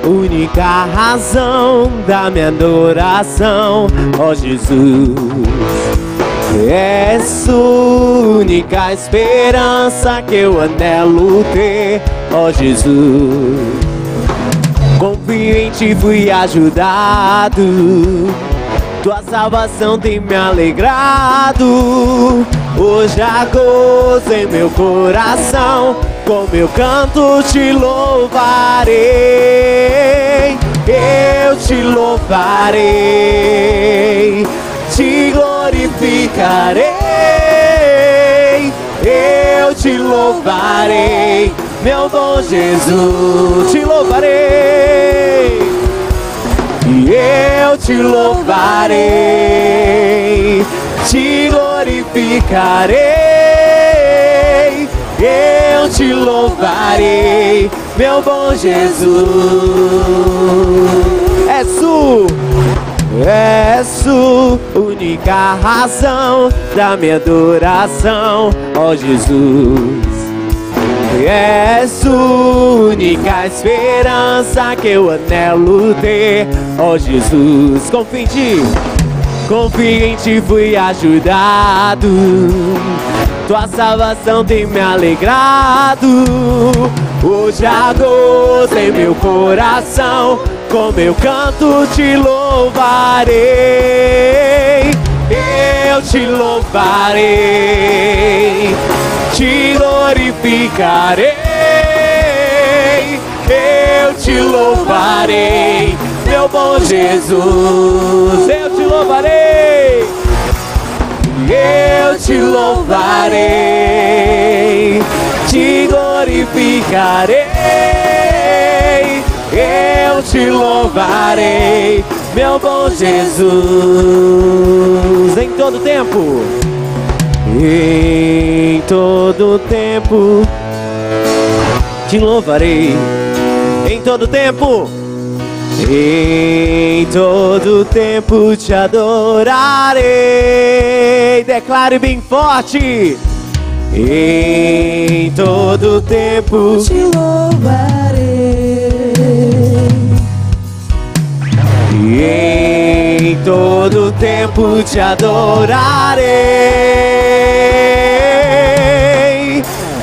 única razão da minha adoração, ó Jesus. És única esperança que eu anelo ter, ó Jesus. Confio em ti, fui ajudado, tua salvação tem me alegrado. Hoje há gozo em meu coração, com meu canto te louvarei. Eu te louvarei, te glorificarei. Eu te louvarei, meu bom Jesus, te louvarei. E eu te louvarei, te glorificarei. Eu te louvarei, meu bom Jesus. És tu, única razão da minha adoração, ó Jesus. És única esperança que eu anelo ter, ó Jesus. Confio em ti, fui ajudado, tua salvação tem me alegrado. Hoje há gozo em meu coração, com meu canto te louvarei. Eu te louvarei, te glorificarei. Eu te louvarei, meu bom Jesus. Eu te louvarei, eu te louvarei, te glorificarei. Eu te louvarei, meu bom Jesus. Em todo tempo, em todo tempo te louvarei. Em todo tempo, em todo tempo te adorarei. Declare bem forte. Em todo tempo te louvarei. Em todo tempo te adorarei.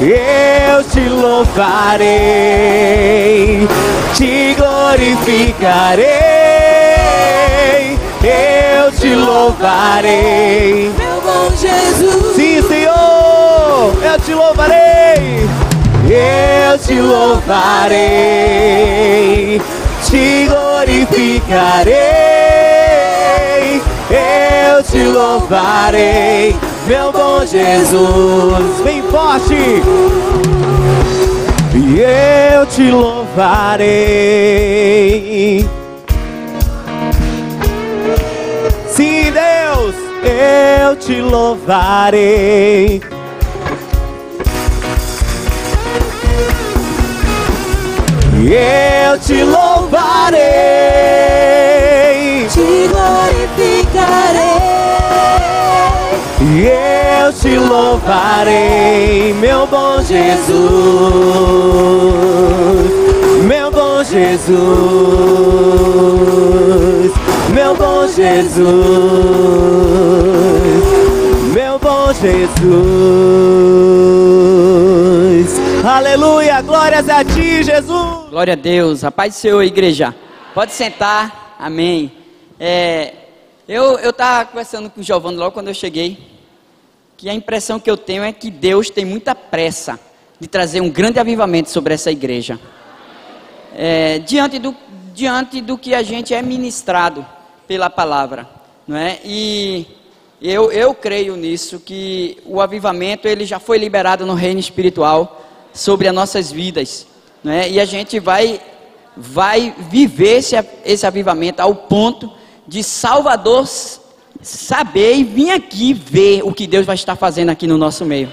Eu te louvarei, te glorificarei. Eu te louvarei, meu bom Jesus. sim, Senhor, eu te louvarei. Eu te louvarei, te glorificarei. Eu te louvarei, meu bom Jesus. Bem forte. E eu te louvarei. Sim, Deus, eu te louvarei. Eu te louvarei, te glorificarei. eu te louvarei, meu bom Jesus, meu bom Jesus, meu bom Jesus, meu bom Jesus. Aleluia, glórias a ti, Jesus. Glória a Deus, a paz do Senhor, igreja. Pode sentar, amém. Eu estava conversando com o Giovanni logo quando eu cheguei, que a impressão que eu tenho é que Deus tem muita pressa de trazer um grande avivamento sobre essa igreja. Diante do que a gente é ministrado pela palavra, não é? E eu creio nisso, que o avivamento ele já foi liberado no reino espiritual sobre as nossas vidas, né? E a gente vai viver esse avivamento ao ponto de Salvador saber e vir aqui ver o que Deus vai estar fazendo aqui no nosso meio.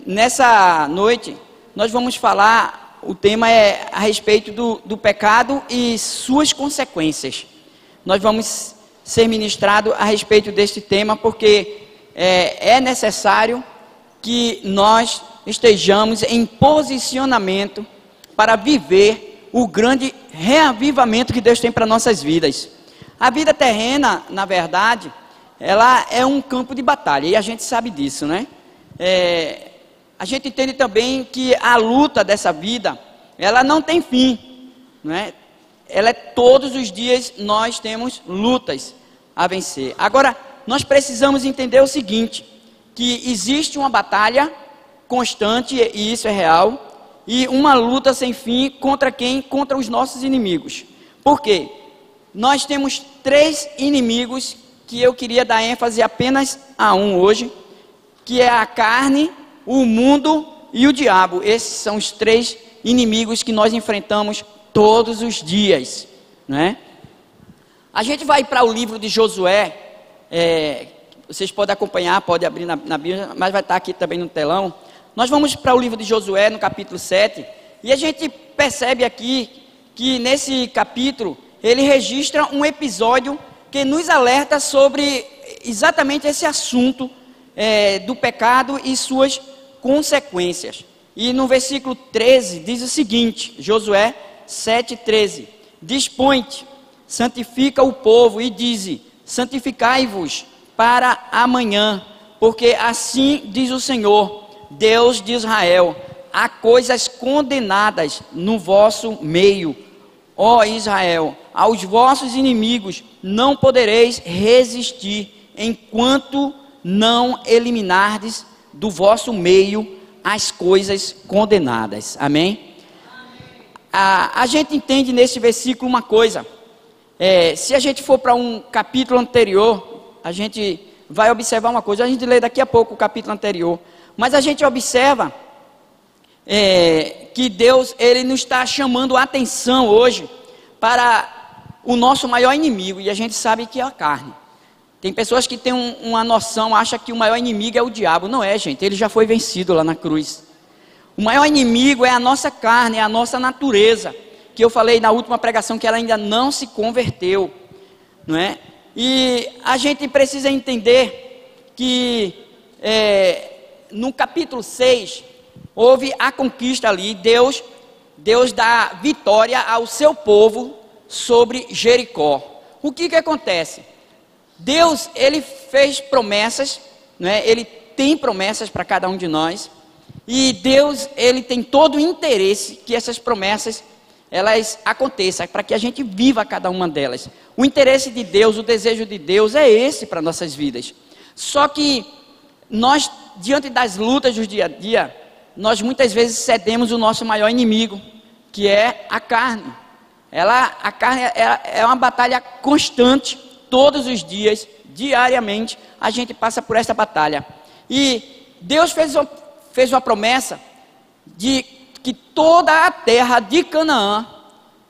Nessa noite nós vamos falar, o tema é a respeito do pecado e suas consequências. Nós vamos ser ministrados a respeito deste tema, porque é necessário que nós estejamos em posicionamento para viver o grande reavivamento que Deus tem para nossas vidas. A vida terrena, na verdade, ela é um campo de batalha, e a gente sabe disso, né? A gente entende também que a luta dessa vida, ela não tem fim, né? Ela é todos os dias nós temos lutas a vencer. Agora, nós precisamos entender o seguinte, que existe uma batalha constante, e isso é real, e uma luta sem fim contra quem? Contra os nossos inimigos. Por quê? Nós temos 3 inimigos que eu queria dar ênfase apenas a um hoje, que é a carne, o mundo e o diabo. Esses são os 3 inimigos que nós enfrentamos todos os dias, né? A gente vai para o livro de Josué, vocês podem acompanhar, pode abrir na Bíblia, mas vai estar aqui também no telão. Nós vamos para o livro de Josué, no capítulo 7, e a gente percebe aqui que nesse capítulo, ele registra um episódio que nos alerta sobre exatamente esse assunto do pecado e suas consequências. E no versículo 13 diz o seguinte, Josué 7,13: Dispõe-te, santifica o povo e dize: santificai-vos para amanhã, porque assim diz o Senhor, Deus de Israel: há coisas condenadas no vosso meio, ó Israel, aos vossos inimigos não podereis resistir, enquanto não eliminardes do vosso meio as coisas condenadas. Amém? A gente entende nesse versículo uma coisa, se a gente for para um capítulo anterior, a gente vai observar uma coisa, a gente lê daqui a pouco o capítulo anterior, mas a gente observa que Deus, Ele nos está chamando a atenção hoje para o nosso maior inimigo, e a gente sabe que é a carne. Tem pessoas que têm uma noção, acham que o maior inimigo é o diabo. Não é, gente, ele já foi vencido lá na cruz. O maior inimigo é a nossa carne, é a nossa natureza, que eu falei na última pregação que ela ainda não se converteu, não é? E a gente precisa entender que no capítulo 6, houve a conquista ali, Deus dá vitória ao seu povo sobre Jericó. O que acontece? Deus, Ele fez promessas, né? Ele tem promessas para cada um de nós, e Deus, Ele tem todo o interesse que essas promessas, elas aconteçam, para que a gente viva cada uma delas. O interesse de Deus, o desejo de Deus é esse para nossas vidas. Só que nós, diante das lutas do dia a dia, nós muitas vezes cedemos o nosso maior inimigo, que é a carne. A carne é uma batalha constante, todos os dias, diariamente, a gente passa por essa batalha. E Deus fez uma promessa de que toda a terra de Canaã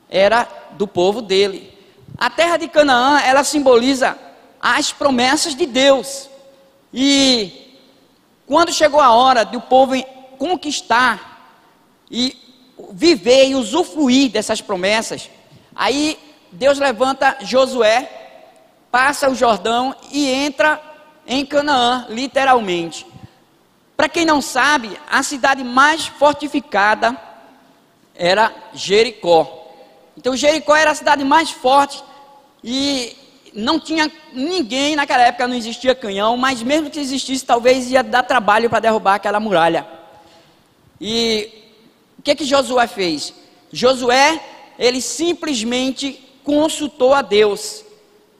era do povo dele. A terra de Canaã, ela simboliza as promessas de Deus. E quando chegou a hora do povo conquistar e viver e usufruir dessas promessas, aí Deus levanta Josué, passa o Jordão e entra em Canaã, literalmente. Para quem não sabe, a cidade mais fortificada era Jericó. Então Jericó era a cidade mais forte e não tinha ninguém naquela época, não existia canhão, mas mesmo que existisse, talvez ia dar trabalho para derrubar aquela muralha. E o que Josué fez? Josué, ele simplesmente consultou a Deus.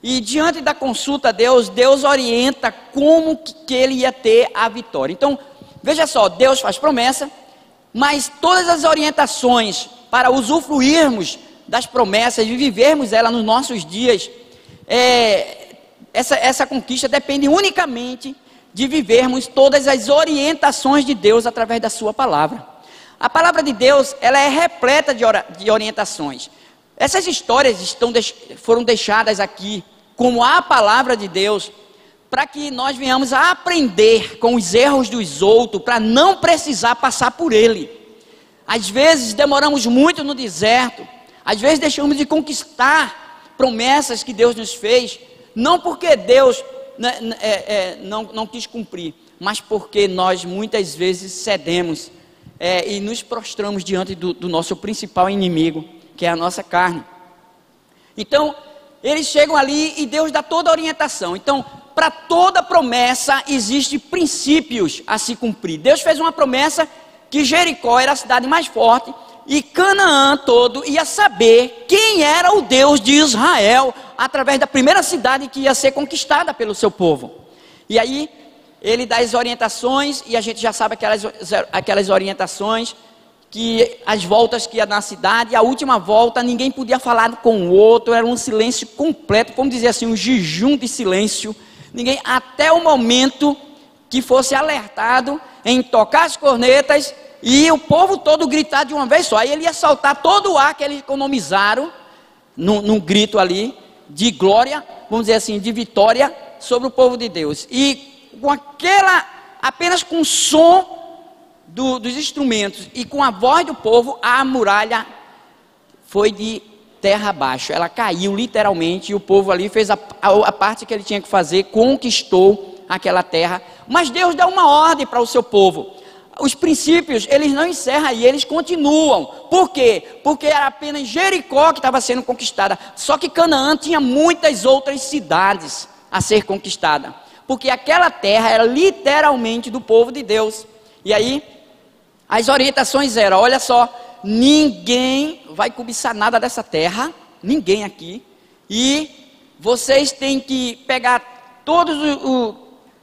E diante da consulta a Deus, Deus orienta como que ele ia ter a vitória. Então, veja só, Deus faz promessa, mas todas as orientações para usufruirmos das promessas e vivermos ela nos nossos dias, essa conquista depende unicamente de vivermos todas as orientações de Deus através da sua palavra. A palavra de Deus, ela é repleta de orientações. Essas histórias foram deixadas aqui como a palavra de Deus, para que nós venhamos a aprender com os erros dos outros, para não precisar passar por ele. Às vezes demoramos muito no deserto, às vezes deixamos de conquistar promessas que Deus nos fez, não porque Deus não quis cumprir, mas porque nós muitas vezes cedemos e nos prostramos diante do nosso principal inimigo, que é a nossa carne. Então, eles chegam ali e Deus dá toda a orientação. Então, para toda promessa, existem princípios a se cumprir. Deus fez uma promessa que Jericó era a cidade mais forte e Canaã todo ia saber quem era o Deus de Israel através da primeira cidade que ia ser conquistada pelo seu povo. E aí, ele dá as orientações e a gente já sabe aquelas orientações, que as voltas que ia na cidade, a última volta ninguém podia falar com o outro, era um silêncio completo, como dizer assim, um jejum de silêncio, ninguém, até o momento que fosse alertado em tocar as cornetas e o povo todo gritar de uma vez só. Aí ele ia soltar todo o ar que eles economizaram num grito ali de glória, vamos dizer assim, de vitória sobre o povo de Deus. E com apenas com o som dos instrumentos e com a voz do povo, a muralha foi de terra abaixo, ela caiu literalmente, e o povo ali fez a parte que ele tinha que fazer, conquistou aquela terra. Mas Deus dá uma ordem para o seu povo. Os princípios, eles não encerram aí, eles continuam. Por quê? Porque era apenas Jericó que estava sendo conquistada, só que Canaã tinha muitas outras cidades a ser conquistada, porque aquela terra era literalmente do povo de Deus. E aí as orientações eram: olha só, ninguém vai cobiçar nada dessa terra, ninguém aqui, e vocês têm que pegar todos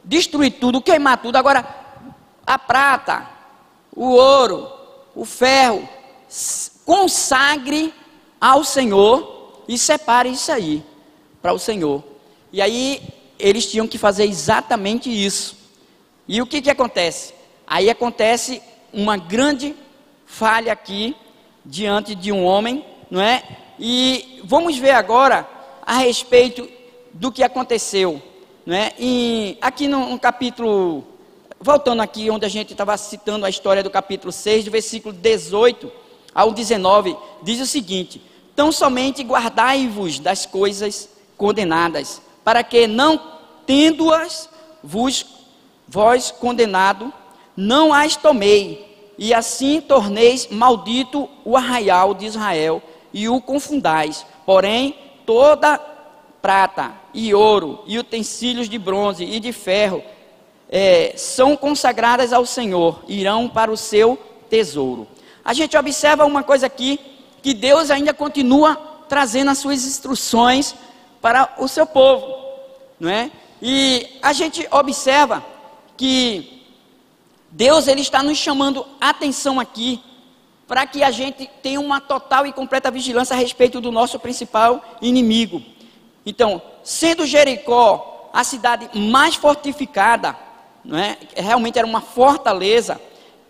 destruir tudo, queimar tudo. Agora, a prata, o ouro, o ferro, consagre ao Senhor e separe isso aí para o Senhor. E aí eles tinham que fazer exatamente isso. E o que acontece? Aí acontece uma grande falha aqui diante de um homem, não é? E vamos ver agora a respeito do que aconteceu, não é? E aqui no capítulo, voltando aqui onde a gente estava citando a história do capítulo 6, do versículo 18 ao 19, diz o seguinte: tão somente guardai-vos das coisas condenadas, para que não tendo-as vós condenado, não as tomei, e assim torneis maldito o arraial de Israel, e o confundais. Porém, toda prata e ouro, e utensílios de bronze e de ferro, são consagradas ao Senhor, irão para o seu tesouro. A gente observa uma coisa aqui, que Deus ainda continua trazendo as suas instruções para o seu povo, não é? E a gente observa que Deus, ele está nos chamando atenção aqui, para que a gente tenha uma total e completa vigilância a respeito do nosso principal inimigo. Então, sendo Jericó a cidade mais fortificada, não é? Realmente era uma fortaleza,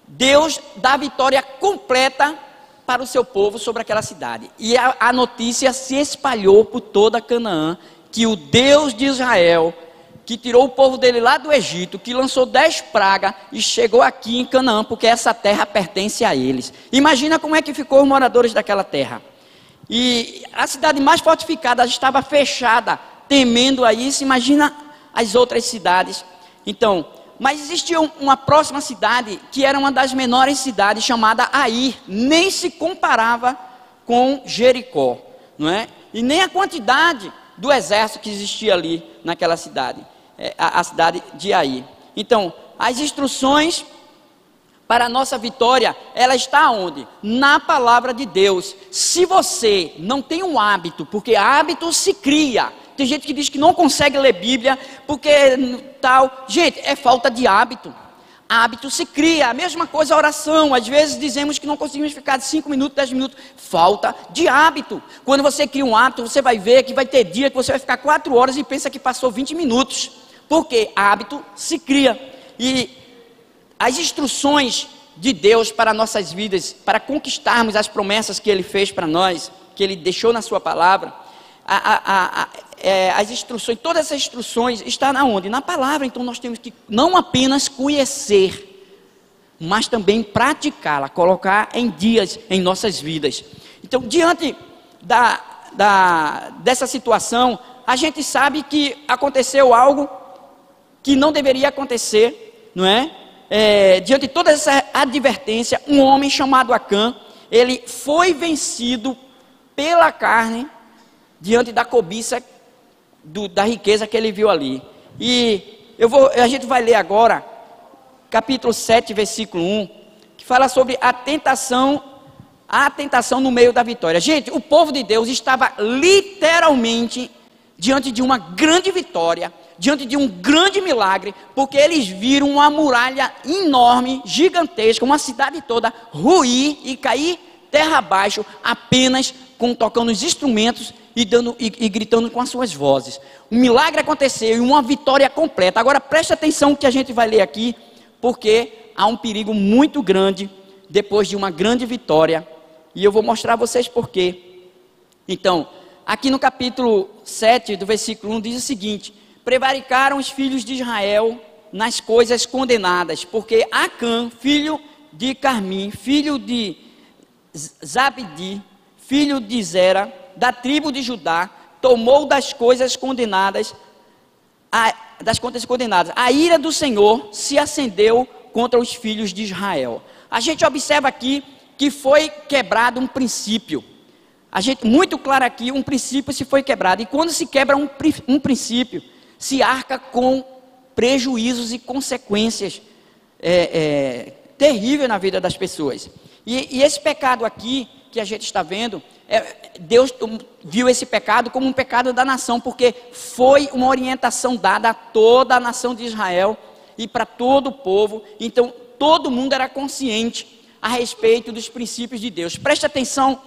Deus dá a vitória completa para o seu povo sobre aquela cidade. E a notícia se espalhou por toda Canaã, que o Deus de Israel, que tirou o povo dele lá do Egito, que lançou 10 pragas e chegou aqui em Canaã, porque essa terra pertence a eles. Imagina como é que ficou os moradores daquela terra. E a cidade mais fortificada estava fechada, temendo a isso. Imagina as outras cidades. Então, mas existia uma próxima cidade, que era uma das menores cidades, chamada Ai, nem se comparava com Jericó, não é? E nem a quantidade do exército que existia ali naquela cidade, a cidade de Ai. Então, as instruções para a nossa vitória, ela está onde? Na palavra de Deus. Se você não tem um hábito, porque hábito se cria. Tem gente que diz que não consegue ler Bíblia, porque tal. Gente, é falta de hábito. Hábito se cria. A mesma coisa a oração. Às vezes dizemos que não conseguimos ficar de 5 minutos, 10 minutos. Falta de hábito. Quando você cria um hábito, você vai ver que vai ter dia que você vai ficar 4 horas e pensa que passou 20 minutos. Porque hábito se cria. E as instruções de Deus para nossas vidas, para conquistarmos as promessas que Ele fez para nós, que Ele deixou na sua palavra, as instruções, todas essas instruções estão onde? Na palavra. Então nós temos que não apenas conhecer, mas também praticá-la, colocar em dias em nossas vidas. Então, diante dessa situação, a gente sabe que aconteceu algo que não deveria acontecer, não é? Diante de toda essa advertência, um homem chamado Acã, ele foi vencido pela carne, diante da cobiça da riqueza que ele viu ali. E a gente vai ler agora, capítulo 7, versículo 1, que fala sobre a tentação no meio da vitória. Gente, o povo de Deus estava literalmente diante de uma grande vitória, diante de um grande milagre, porque eles viram uma muralha enorme, gigantesca, uma cidade toda ruir e cair terra abaixo, apenas tocando os instrumentos e gritando com as suas vozes. Um milagre aconteceu e uma vitória completa. Agora preste atenção que a gente vai ler aqui, porque há um perigo muito grande depois de uma grande vitória, e eu vou mostrar a vocês por quê. Então, aqui no capítulo 7, do versículo 1, diz o seguinte: prevaricaram os filhos de Israel nas coisas condenadas, porque Acã, filho de Carmi, filho de Zabdi, filho de Zera, da tribo de Judá, tomou das coisas condenadas. A ira do Senhor se acendeu contra os filhos de Israel. A gente observa aqui que foi quebrado um princípio. Muito claro aqui, um princípio se foi quebrado. E quando se quebra um princípio, se arca com prejuízos e consequências terríveis na vida das pessoas. E esse pecado aqui, que a gente está vendo, Deus viu esse pecado como um pecado da nação, porque foi uma orientação dada a toda a nação de Israel e para todo o povo. Então todo mundo era consciente a respeito dos princípios de Deus. Preste atenção,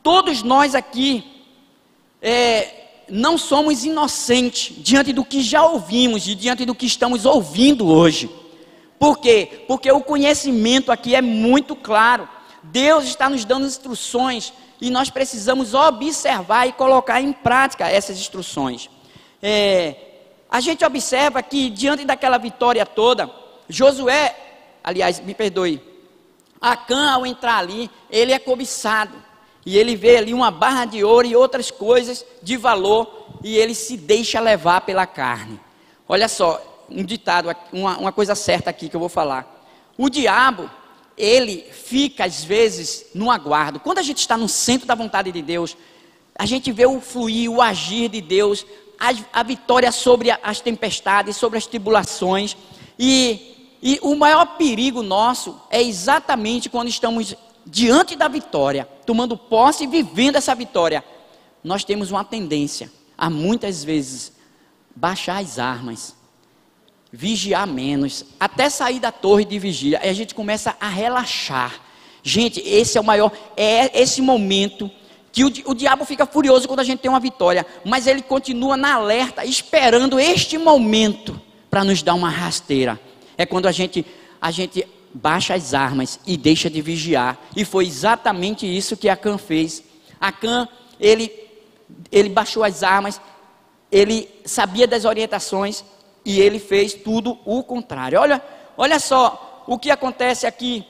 todos nós aqui não somos inocentes diante do que já ouvimos e diante do que estamos ouvindo hoje. Por quê? Porque o conhecimento aqui é muito claro. Deus está nos dando instruções e nós precisamos observar e colocar em prática essas instruções. A gente observa que diante daquela vitória toda, Josué, aliás, me perdoe, Acã, ao entrar ali, ele é cobiçado, e ele vê ali uma barra de ouro e outras coisas de valor, e ele se deixa levar pela carne. Olha só, um ditado, uma coisa certa aqui que eu vou falar. O diabo, ele fica às vezes no aguardo. Quando a gente está no centro da vontade de Deus, a gente vê o fluir, o agir de Deus, a vitória sobre as tempestades, sobre as tribulações, e o maior perigo nosso é exatamente quando estamos diante da vitória, tomando posse e vivendo essa vitória. Nós temos uma tendência a muitas vezes baixar as armas, vigiar menos, até sair da torre de vigília. Aí a gente começa a relaxar. Gente, esse é o maior, é esse momento que o diabo fica furioso quando a gente tem uma vitória, mas ele continua na alerta, esperando este momento para nos dar uma rasteira. É quando a gente baixa as armas e deixa de vigiar. E foi exatamente isso que Acã fez. Acã, ele baixou as armas, ele sabia das orientações e ele fez tudo o contrário. Olha só o que acontece aqui.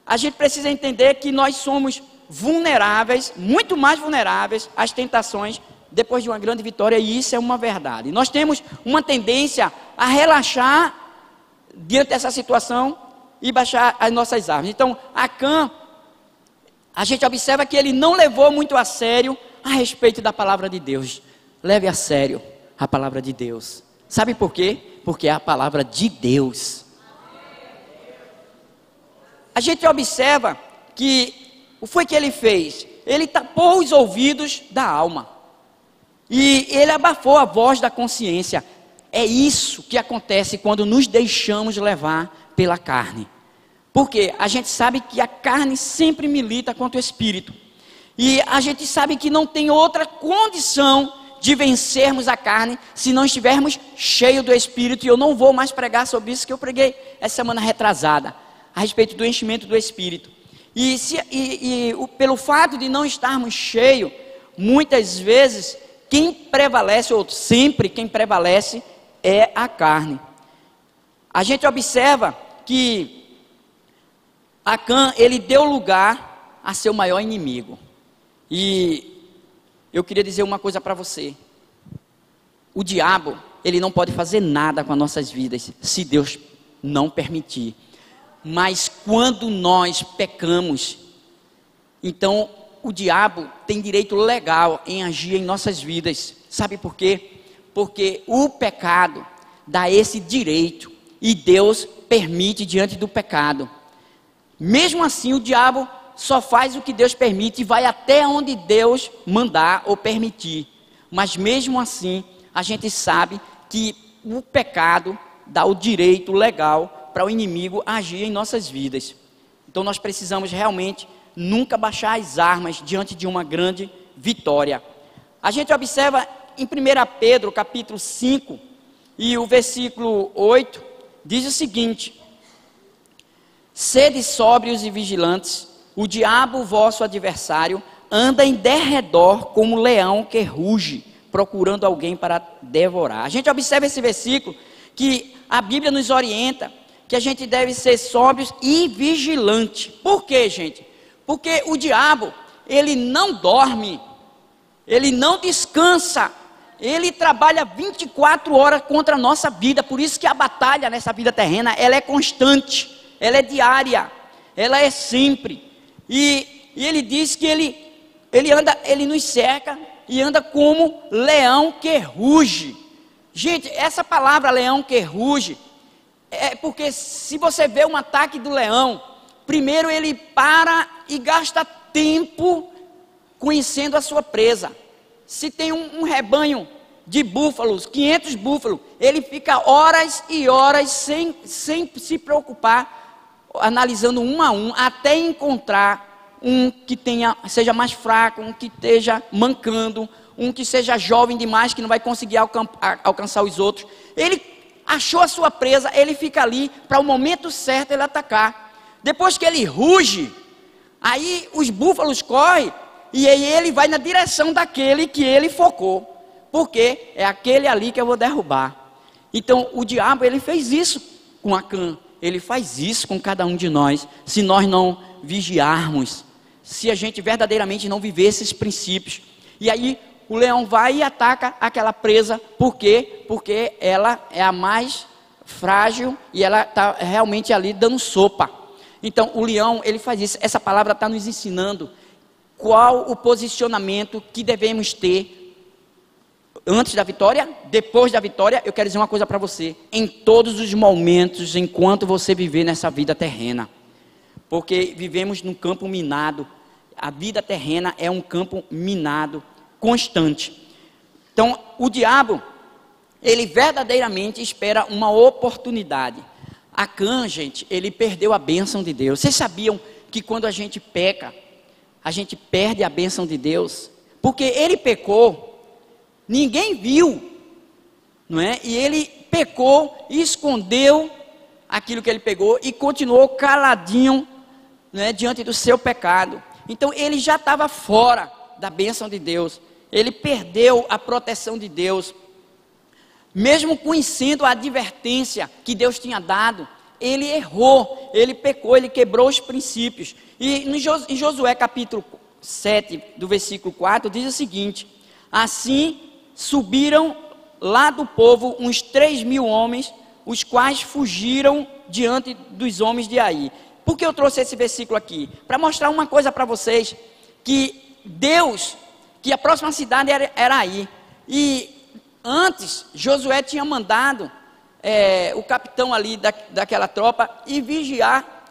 A gente precisa entender que nós somos vulneráveis, muito mais vulneráveis às tentações depois de uma grande vitória, e isso é uma verdade. Nós temos uma tendência a relaxar diante dessa situação e baixar as nossas armas. Então, Acã, a gente observa que ele não levou muito a sério a respeito da palavra de Deus. Leve a sério a palavra de Deus. Sabe por quê? Porque é a palavra de Deus. A gente observa que o que foi que ele fez? Ele tapou os ouvidos da alma e ele abafou a voz da consciência. É isso que acontece quando nos deixamos levar pela carne. Porque a gente sabe que a carne sempre milita contra o espírito. E a gente sabe que não tem outra condição de vencermos a carne se não estivermos cheios do espírito. E eu não vou mais pregar sobre isso que eu preguei essa semana retrasada, a respeito do enchimento do espírito. Pelo fato de não estarmos cheios, muitas vezes quem prevalece, ou sempre quem prevalece, é a carne. A gente observa que Acã, ele deu lugar a seu maior inimigo. E eu queria dizer uma coisa para você. O diabo, ele não pode fazer nada com as nossas vidas, se Deus não permitir. Mas quando nós pecamos, então o diabo tem direito legal em agir em nossas vidas. Sabe por quê? Porque o pecado dá esse direito e Deus permite diante do pecado. Mesmo assim, o diabo só faz o que Deus permite e vai até onde Deus mandar ou permitir. Mas mesmo assim, a gente sabe que o pecado dá o direito legal para o inimigo agir em nossas vidas. Então nós precisamos realmente nunca baixar as armas diante de uma grande vitória. A gente observa em 1 Pedro capítulo 5 e o versículo 8 diz o seguinte: sede sóbrios e vigilantes, o diabo, vosso adversário, anda em derredor como leão que ruge, procurando alguém para devorar. A gente observa esse versículo, que a Bíblia nos orienta que a gente deve ser sóbrios e vigilante. Por quê, gente? Porque o diabo, ele não dorme, ele não descansa, ele trabalha 24 horas contra a nossa vida. Por isso que a batalha nessa vida terrena, ela é constante, ela é diária, ela é sempre. E ele diz que ele nos cerca e anda como leão que ruge. Gente, essa palavra leão que ruge, é porque se você vê um ataque do leão, primeiro ele para e gasta tempo conhecendo a sua presa. Se tem um rebanho de búfalos, 500 búfalos, ele fica horas e horas sem se preocupar, analisando um a um, até encontrar um que seja mais fraco, um que esteja mancando, um que seja jovem demais, que não vai conseguir alcançar os outros. Ele achou a sua presa, ele fica ali para o momento certo ele atacar. Depois que ele ruge, aí os búfalos correm e aí ele vai na direção daquele que ele focou, porque é aquele ali que eu vou derrubar. Então o diabo, ele fez isso com Acã, ele faz isso com cada um de nós, se nós não vigiarmos, se a gente verdadeiramente não viver esses princípios. E aí o leão vai e ataca aquela presa. Por quê? Porque ela é a mais frágil e ela está realmente ali dando sopa. Então o leão, ele faz isso. Essa palavra está nos ensinando qual o posicionamento que devemos ter antes da vitória, depois da vitória. Eu quero dizer uma coisa para você: em todos os momentos, enquanto você viver nessa vida terrena, porque vivemos num campo minado. A vida terrena é um campo minado, constante. Então o diabo, ele verdadeiramente espera uma oportunidade. Acã, gente, ele perdeu a bênção de Deus. Vocês sabiam que quando a gente peca, a gente perde a bênção de Deus? Porque ele pecou, ninguém viu, não é? E ele pecou e escondeu aquilo que ele pegou e continuou caladinho, não é? Diante do seu pecado. Então ele já estava fora da bênção de Deus, ele perdeu a proteção de Deus. Mesmo conhecendo a advertência que Deus tinha dado, ele errou, ele pecou, ele quebrou os princípios. E em Josué capítulo 7, do versículo 4, diz o seguinte: assim subiram lá do povo uns 3.000 homens, os quais fugiram diante dos homens de Ai. Por que eu trouxe esse versículo aqui? Para mostrar uma coisa para vocês, que Deus, que a próxima cidade era Ai. E antes, Josué tinha mandado o capitão ali daquela tropa e vigiar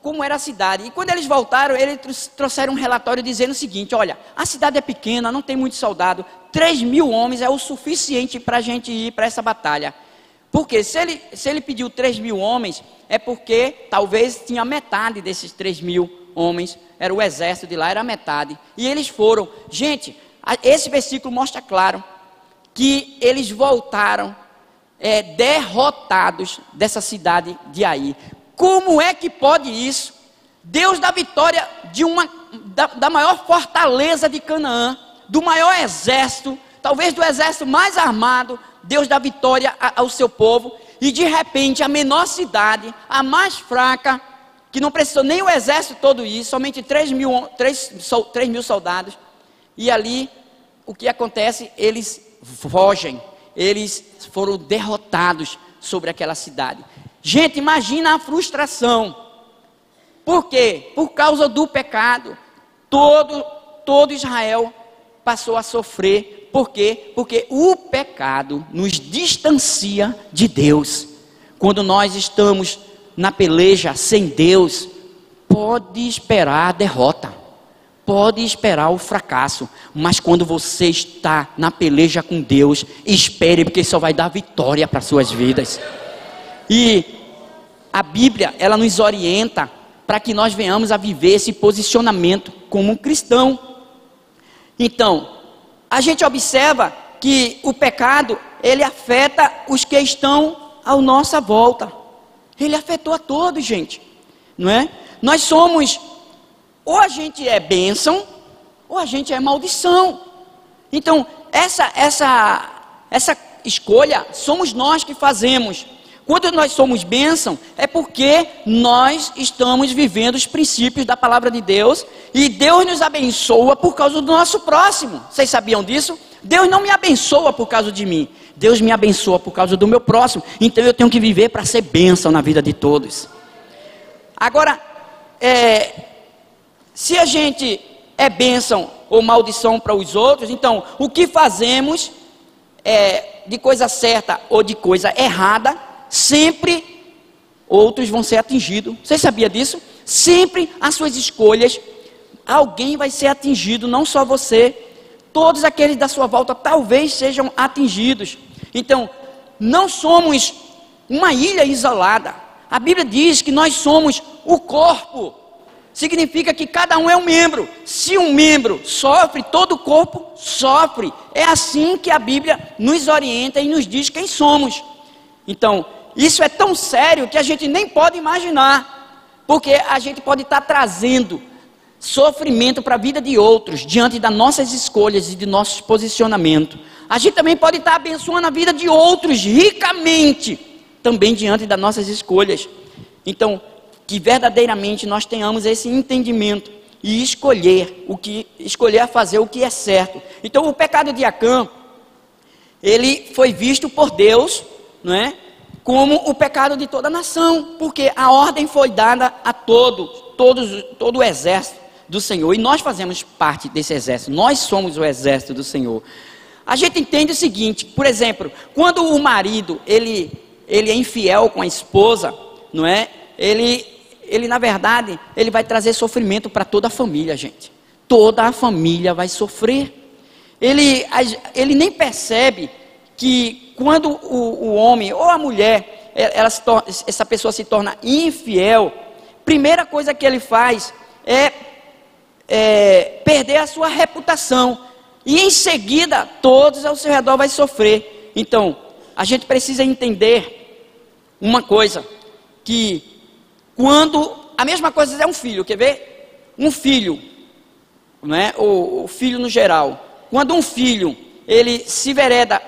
como era a cidade. E quando eles voltaram, eles trouxeram um relatório dizendo o seguinte: olha, a cidade é pequena, não tem muito soldado, 3.000 homens é o suficiente para a gente ir para essa batalha. Porque se ele pediu 3.000 homens, é porque talvez tinha metade desses 3.000 homens, era o exército de lá, era a metade. E eles foram. Gente, esse versículo mostra claro que eles voltaram derrotados dessa cidade de Ai. Como é que pode isso? Deus dá vitória da maior fortaleza de Canaã, do maior exército, talvez do exército mais armado. Deus dá vitória ao seu povo, e de repente a menor cidade, a mais fraca, que não precisou nem o exército todo isso, somente 3.000 soldados, e ali o que acontece? Eles fogem, eles foram derrotados sobre aquela cidade. Gente, imagina a frustração. Por quê? Por causa do pecado. todo Israel passou a sofrer. Por quê? Porque o pecado nos distancia de Deus. Quando nós estamos na peleja sem Deus, pode esperar a derrota, pode esperar o fracasso, mas quando você está na peleja com Deus, espere, porque só vai dar vitória para suas vidas. E a Bíblia, ela nos orienta para que nós venhamos a viver esse posicionamento como um cristão. Então, a gente observa que o pecado, ele afeta os que estão à nossa volta. Ele afetou a todos, gente, não é? Nós somos, ou a gente é bênção, ou a gente é maldição. Então, essa escolha somos nós que fazemos. Quando nós somos bênção, é porque nós estamos vivendo os princípios da palavra de Deus, e Deus nos abençoa por causa do nosso próximo. Vocês sabiam disso? Deus não me abençoa por causa de mim, Deus me abençoa por causa do meu próximo. Então eu tenho que viver para ser bênção na vida de todos. Agora, se a gente é bênção ou maldição para os outros, então o que fazemos de coisa certa ou de coisa errada, sempre outros vão ser atingidos. Você sabia disso? Sempre as suas escolhas, alguém vai ser atingido, não só você. Todos aqueles da sua volta talvez sejam atingidos. Então, não somos uma ilha isolada. A Bíblia diz que nós somos o corpo. Significa que cada um é um membro. Se um membro sofre, todo o corpo sofre. É assim que a Bíblia nos orienta e nos diz quem somos. Então, isso é tão sério que a gente nem pode imaginar, porque a gente pode estar trazendo sofrimento para a vida de outros, diante das nossas escolhas e de nossos posicionamentos. A gente também pode estar abençoando a vida de outros ricamente, também diante das nossas escolhas. Então, que verdadeiramente nós tenhamos esse entendimento e escolher a fazer o que é certo. Então, o pecado de Acã, ele foi visto por Deus, não é, como o pecado de toda a nação, porque a ordem foi dada a todo o exército do Senhor, e nós fazemos parte desse exército, nós somos o exército do Senhor. A gente entende o seguinte, por exemplo, quando o marido, ele é infiel com a esposa, não é? Ele na verdade, ele vai trazer sofrimento para toda a família, gente. Toda a família vai sofrer. Ele nem percebe que quando o homem ou a mulher, essa pessoa se torna infiel, primeira coisa que ele faz é perder a sua reputação, e em seguida todos ao seu redor vai sofrer. Então a gente precisa entender uma coisa, que quando a mesma coisa é um filho, quer ver? Um filho, não é? O filho no geral, quando um filho ele se vereda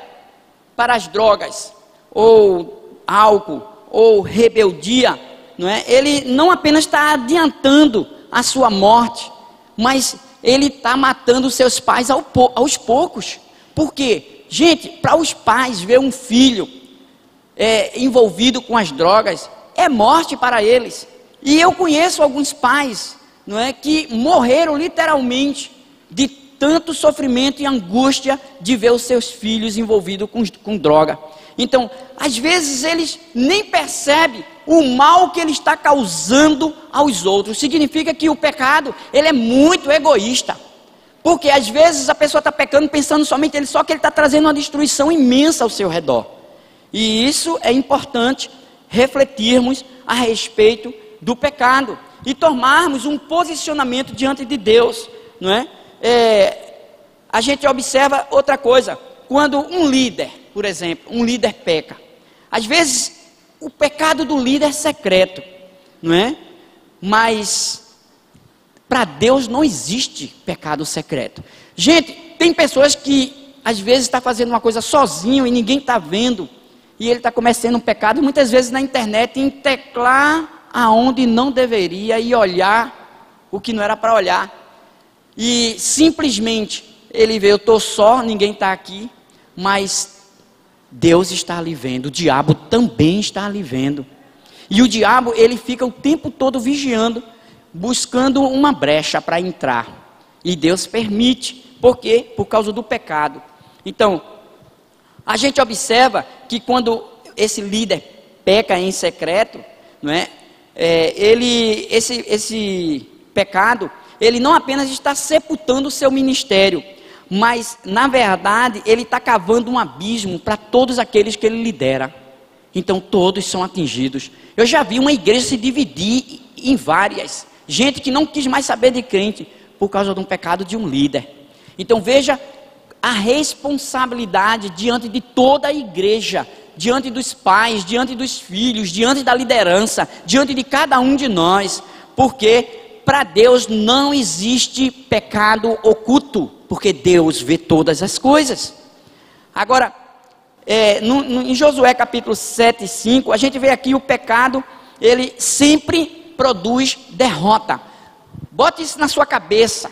para as drogas, ou álcool, ou rebeldia, não é? Ele não apenas está adiantando a sua morte, mas ele está matando seus pais aos poucos. Por quê? Gente, para os pais ver um filho envolvido com as drogas, é morte para eles. E eu conheço alguns pais, não é, que morreram literalmente de tanto sofrimento e angústia de ver os seus filhos envolvidos com droga. Então, às vezes eles nem percebem o mal que ele está causando aos outros. Significa que o pecado, ele é muito egoísta, porque às vezes a pessoa está pecando pensando somente ele, só que ele está trazendo uma destruição imensa ao seu redor. E isso é importante refletirmos a respeito do pecado e tomarmos um posicionamento diante de Deus, não é? A gente observa outra coisa, quando um líder, por exemplo, um líder peca, às vezes o pecado do líder é secreto, não é? Mas para Deus não existe pecado secreto. Gente, tem pessoas que às vezes está fazendo uma coisa sozinho e ninguém está vendo, e ele está cometendo um pecado, e muitas vezes na internet em teclar aonde não deveria e olhar o que não era para olhar. E simplesmente ele vê, eu estou só, ninguém está aqui, mas Deus está ali vendo, o diabo também está ali vendo. E o diabo, ele fica o tempo todo vigiando, buscando uma brecha para entrar. E Deus permite. Por quê? Por causa do pecado. Então, a gente observa que quando esse líder peca em secreto, não é? Esse pecado, ele não apenas está sepultando o seu ministério, mas, na verdade, ele está cavando um abismo para todos aqueles que ele lidera. Então, todos são atingidos. Eu já vi uma igreja se dividir em várias. Gente que não quis mais saber de crente por causa de um pecado de um líder. Então, veja a responsabilidade diante de toda a igreja, diante dos pais, diante dos filhos, diante da liderança, diante de cada um de nós. Porque para Deus não existe pecado oculto, porque Deus vê todas as coisas. Agora, em Josué capítulo 7 e 5, a gente vê aqui o pecado, ele sempre produz derrota. Bote isso na sua cabeça,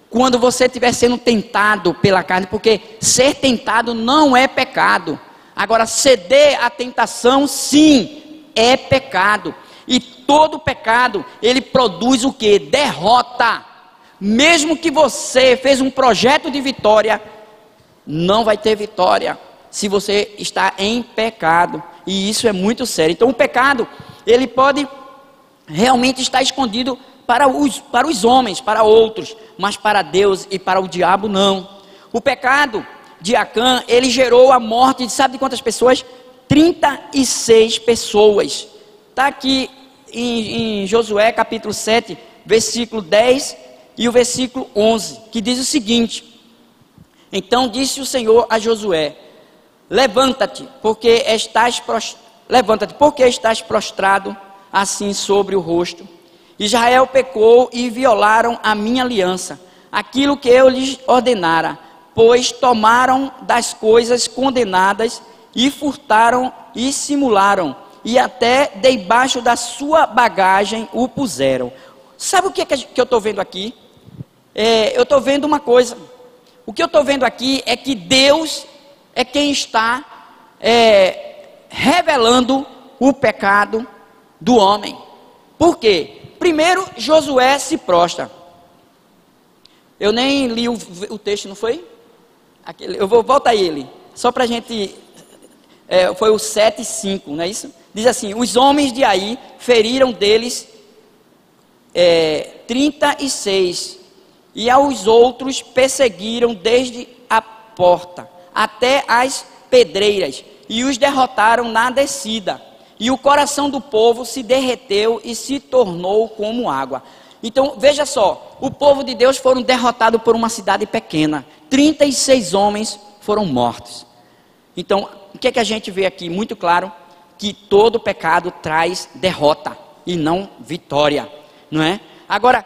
quando você estiver sendo tentado pela carne, porque ser tentado não é pecado. Agora, ceder à tentação, sim, é pecado. E todo pecado, ele produz o quê? Derrota. Mesmo que você fez um projeto de vitória, não vai ter vitória se você está em pecado. E isso é muito sério. Então, o pecado, ele pode realmente estar escondido para os homens, para outros, mas para Deus e para o diabo não. O pecado de Acã, ele gerou a morte de sabe de quantas pessoas? 36 pessoas. Está aqui em Josué capítulo 7, versículo 10 e o versículo 11, que diz o seguinte: então disse o Senhor a Josué: levanta-te, porque estás prostrado assim sobre o rosto. Israel pecou e violaram a minha aliança, aquilo que eu lhes ordenara, pois tomaram das coisas condenadas e furtaram e simularam, e até debaixo da sua bagagem o puseram. Sabe o que eu estou vendo aqui? Eu estou vendo uma coisa. O que eu estou vendo aqui é que Deus é quem está revelando o pecado do homem. Por quê? Primeiro, Josué se prostra. Eu nem li o texto, não foi? Eu vou voltar ele, só para a gente... foi o 7:5, não é isso? Diz assim: os homens de Ai feriram deles 36, e aos outros perseguiram desde a porta até as pedreiras, e os derrotaram na descida. E o coração do povo se derreteu e se tornou como água. Então, veja só, o povo de Deus foram derrotados por uma cidade pequena. 36 homens foram mortos. Então, o que é que a gente vê aqui? Muito claro que todo pecado traz derrota e não vitória, não é? Agora,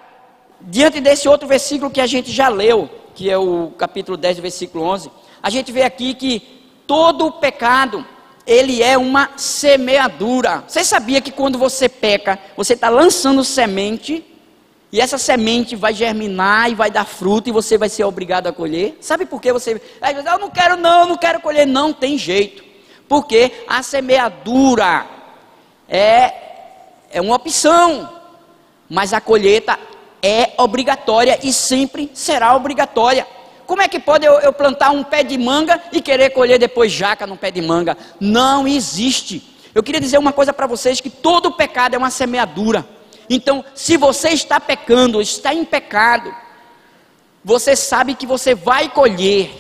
diante desse outro versículo que a gente já leu, que é o capítulo 10, versículo 11, a gente vê aqui que todo pecado, ele é uma semeadura. Você sabia que quando você peca, você está lançando semente, e essa semente vai germinar e vai dar fruto, e você vai ser obrigado a colher? Sabe por que você... eu não quero colher. Não tem jeito. Porque a semeadura é uma opção, mas a colheita é obrigatória e sempre será obrigatória. Como é que pode eu plantar um pé de manga e querer colher depois jaca no pé de manga? Não existe. Eu queria dizer uma coisa para vocês, que todo pecado é uma semeadura. Então, se você está pecando, está em pecado, você sabe que você vai colher,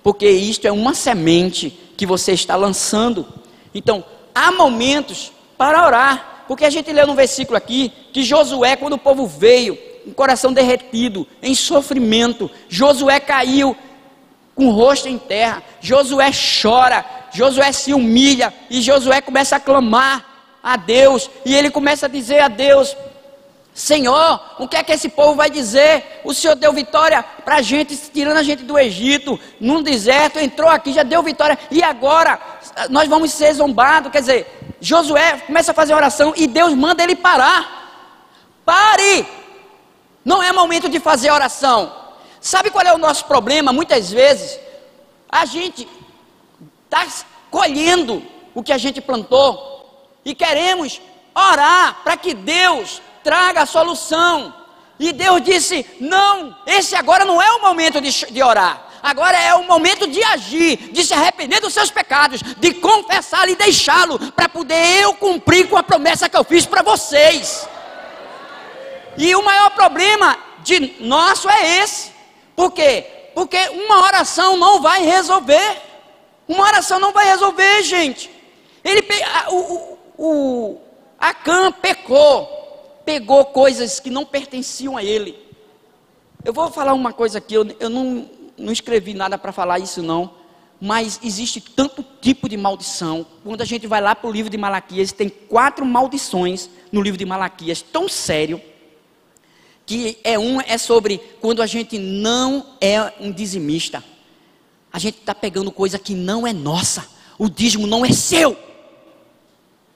porque isto é uma semente que você está lançando. Então, há momentos para orar, porque a gente leu no versículo aqui, que Josué, quando o povo veio, com o coração derretido, em sofrimento, Josué caiu com o rosto em terra, Josué chora, Josué se humilha, e Josué começa a clamar a Deus, e ele começa a dizer a Deus: Senhor, o que é que esse povo vai dizer? O Senhor deu vitória para a gente, tirando a gente do Egito, num deserto, entrou aqui, já deu vitória, e agora nós vamos ser zombados. Quer dizer, Josué começa a fazer oração e Deus manda ele parar. Pare! Não é momento de fazer oração. Sabe qual é o nosso problema? Muitas vezes a gente está colhendo o que a gente plantou e queremos orar para que Deus traga a solução. E Deus disse: não, esse agora não é o momento de orar. Agora é o momento de agir, de se arrepender dos seus pecados, de confessá-lo e deixá-lo, para poder eu cumprir com a promessa que eu fiz para vocês. E o maior problema nosso é esse. Por quê? Porque uma oração não vai resolver. Uma oração não vai resolver, gente. Acã pegou coisas que não pertenciam a ele. Eu vou falar uma coisa aqui, eu não escrevi nada para falar isso não, mas existe tanto tipo de maldição. Quando a gente vai lá para o livro de Malaquias, tem 4 maldições no livro de Malaquias, tão sério, que é sobre quando a gente não é um dizimista. A gente está pegando coisa que não é nossa. O dízimo não é seu,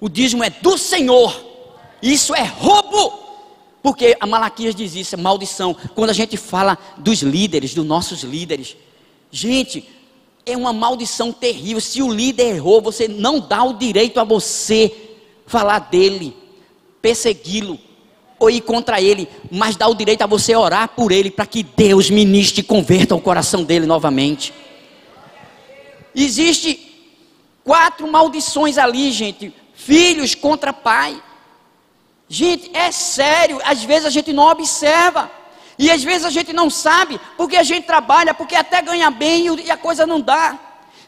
o dízimo é do Senhor. Isso é roubo. Porque a Malaquias diz isso, é maldição. Quando a gente fala dos líderes, dos nossos líderes, gente, é uma maldição terrível. Se o líder errou, você não dá o direito a você falar dele, persegui-lo ou ir contra ele, mas dá o direito a você orar por ele, para que Deus ministre e converta o coração dele novamente. Existe 4 maldições ali, gente. Filhos contra pai. Gente, é sério, às vezes a gente não observa, e às vezes a gente não sabe, porque a gente trabalha, porque até ganha bem e a coisa não dá.